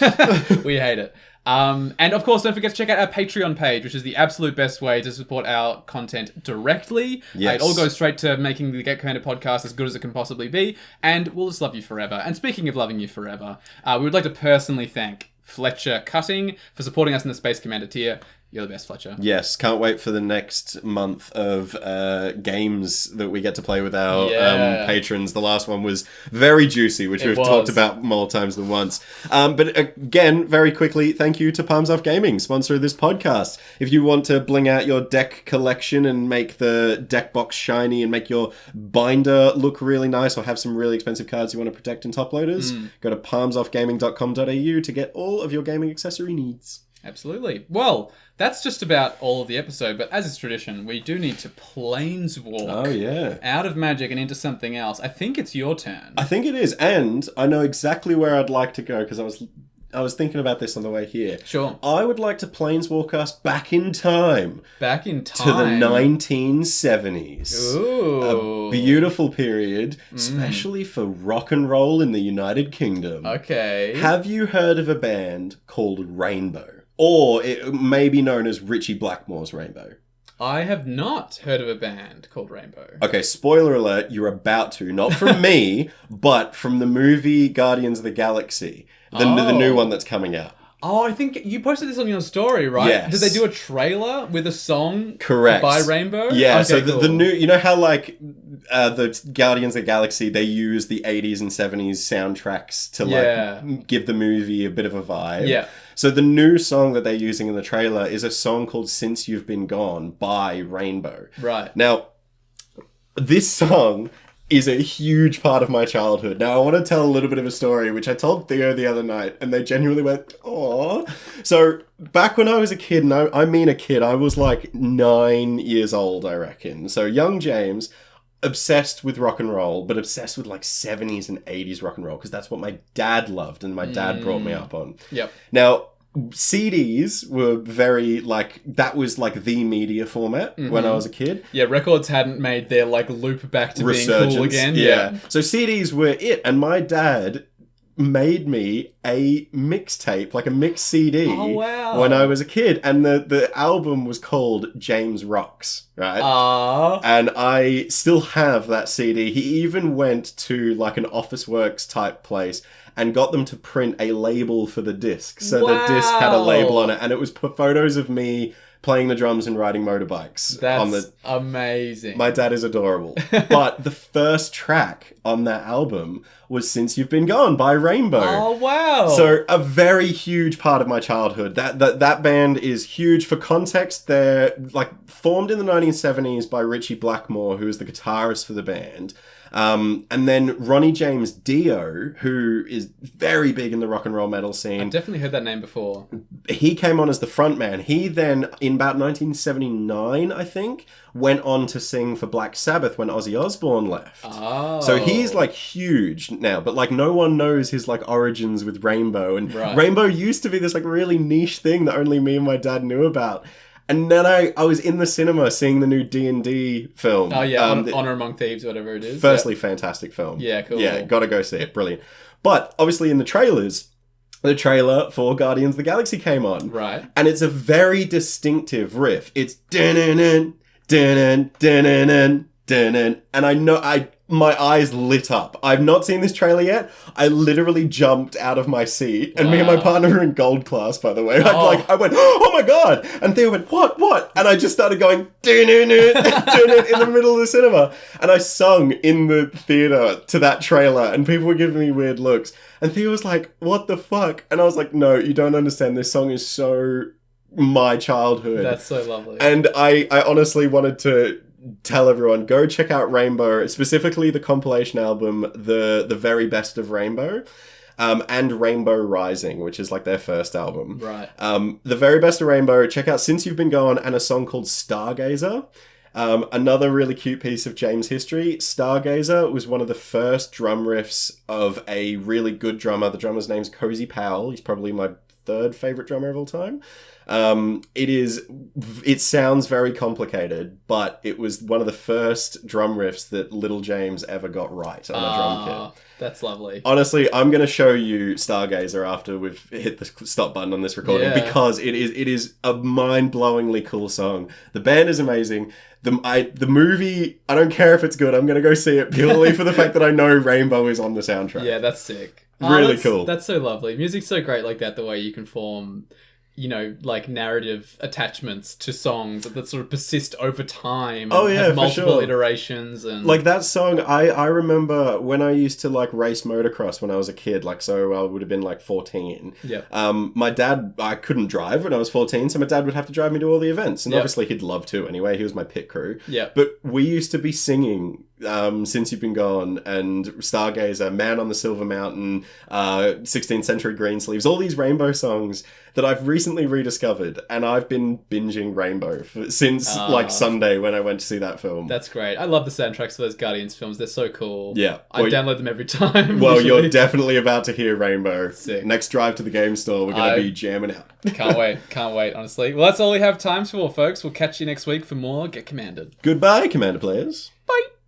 We hate it. And of course, don't forget to check out our Patreon page, which is the absolute best way to support our content directly. Yes. It all goes straight to making the Get Commander podcast as good as it can possibly be, and we'll just love you forever. And speaking of loving you forever, we would like to personally thank Fletcher Cutting for supporting us in the Space Commander tier. You're the best, Fletcher. Yes, can't wait for the next month of games that we get to play with our Yeah. patrons. The last one was very juicy, which we've was. talked about more times than once. But again, very quickly, thank you to Palms Off Gaming, sponsor of this podcast. If you want to bling out your deck collection and make the deck box shiny and make your binder look really nice, or have some really expensive cards you want to protect in top loaders, go to palmsoffgaming.com.au to get all of your gaming accessory needs. Absolutely. Well, that's just about all of the episode, but as is tradition, we do need to planeswalk Oh, yeah. out of Magic and into something else. I think it's your turn. I think it is, and I know exactly where I'd like to go, because I was thinking about this on the way here. Sure. I would like to planeswalk us back in time Back in to the time. 1970s. Ooh. A beautiful period, especially for rock and roll in the United Kingdom. Okay. Have you heard of a band called Rainbow? Or it may be known as Richie Blackmore's Rainbow. I have not heard of a band called Rainbow. Okay, spoiler alert, you're about to. Not from me, but from the movie Guardians of the Galaxy. The new one that's coming out. Oh, I think you posted this on your story, right? Yes. Did they do a trailer with a song Correct. by Rainbow? Yeah, Okay, so cool. the new... You know how, like, the Guardians of the Galaxy, they use the 80s and 70s soundtracks to, Yeah. like, give the movie a bit of a vibe? Yeah. So the new song that they're using in the trailer is a song called Since You've Been Gone by Rainbow. Right. Now, this song is a huge part of my childhood. Now, I want to tell a little bit of a story, which I told Theo the other night, and they genuinely went, "Aww." So, back when I was a kid, and I mean a kid, I was like 9 years old, I reckon. So, young James, obsessed with rock and roll, but obsessed with like 70s and 80s rock and roll, because that's what my dad loved, and my dad brought me up on. Yep. Now, CDs were very, like, that was like the media format when I was a kid. Yeah, records hadn't made their, like, loop back to being cool again. Yeah. So CDs were it, and my dad made me a mixtape, like a mixed CD, Oh, wow. when I was a kid, and the album was called James Rocks, right? Ah. And I still have that CD. He even went to like an Office Works type place and got them to print a label for the disc. So the disc had a label on it, and it was photos of me playing the drums and riding motorbikes. That's amazing. My dad is adorable. But the first track on that album was Since You've Been Gone by Rainbow. Oh, wow. So a very huge part of my childhood. That band is huge. For context, they're like formed in the 1970s by Richie Blackmore, who is the guitarist for the band. And then Ronnie James Dio, who is very big in the rock and roll metal scene. I've definitely heard that name before. He came on as the frontman. He then, in about 1979, I think, went on to sing for Black Sabbath when Ozzy Osbourne left. Oh. So he's like huge now, but like no one knows his like origins with Rainbow. And Right. Rainbow used to be this like really niche thing that only me and my dad knew about. And then I was in the cinema seeing the new D&D film. Oh, yeah. Honor Among Thieves, whatever it is. Firstly, fantastic film. Yeah, cool. Yeah, gotta go see it. Brilliant. But obviously in the trailers, the trailer for Guardians of the Galaxy came on. Right. And it's a very distinctive riff. It's dun-dun-dun, dun-dun, dun-dun-dun, dun-dun. And I know, my eyes lit up. I've not seen this trailer yet. I literally jumped out of my seat. And me and my partner were in gold class, by the way. I went, oh my God. And Theo went, what? And I just started going, dun-dun-dun, dun-dun, in the middle of the cinema. And I sung in the theater to that trailer. And people were giving me weird looks. And Theo was like, what the fuck? And I was like, no, you don't understand. This song is so my childhood. That's so lovely. And I honestly wanted to tell everyone, go check out Rainbow, specifically the compilation album, the very best of Rainbow, and Rainbow Rising, which is like their first album. Right. The very best of Rainbow, check out Since You've Been Gone and a song called Stargazer. Another really cute piece of James history. Stargazer was one of the first drum riffs of a really good drummer. The drummer's name's Cozy Powell. He's probably my third favorite drummer of all time. It sounds very complicated, but it was one of the first drum riffs that Little James ever got right on a drum kit. That's lovely. Honestly, I'm going to show you Stargazer after we've hit the stop button on this recording, because it is a mind-blowingly cool song. The band is amazing. The movie, I don't care if it's good. I'm going to go see it purely for the fact that I know Rainbow is on the soundtrack. Yeah, that's sick. Really cool. That's so lovely. Music's so great like that, the way you can form, you know, like narrative attachments to songs that sort of persist over time. Oh, and yeah, have for multiple sure. iterations. And Like that song, I remember when I used to like race motocross when I was a kid, like, so I would have been like 14. Yeah. My dad, I couldn't drive when I was 14, so my dad would have to drive me to all the events. And Yep. obviously he'd love to anyway, he was my pit crew. Yeah. But we used to be singing Since You've Been Gone and Stargazer, Man on the Silver Mountain, 16th Century Greensleeves, all these Rainbow songs that I've recently rediscovered, and I've been binging Rainbow since like Sunday when I went to see that film. That's great. I love the soundtracks for those Guardians films. They're so cool. Yeah. I download them every time. Well, usually. you're definitely about to hear Rainbow. Sick. Next drive to the game store, we're going to be jamming out. Can't wait, honestly. Well, that's all we have time for, folks. We'll catch you next week for more Get Commanded. Goodbye, Commander players.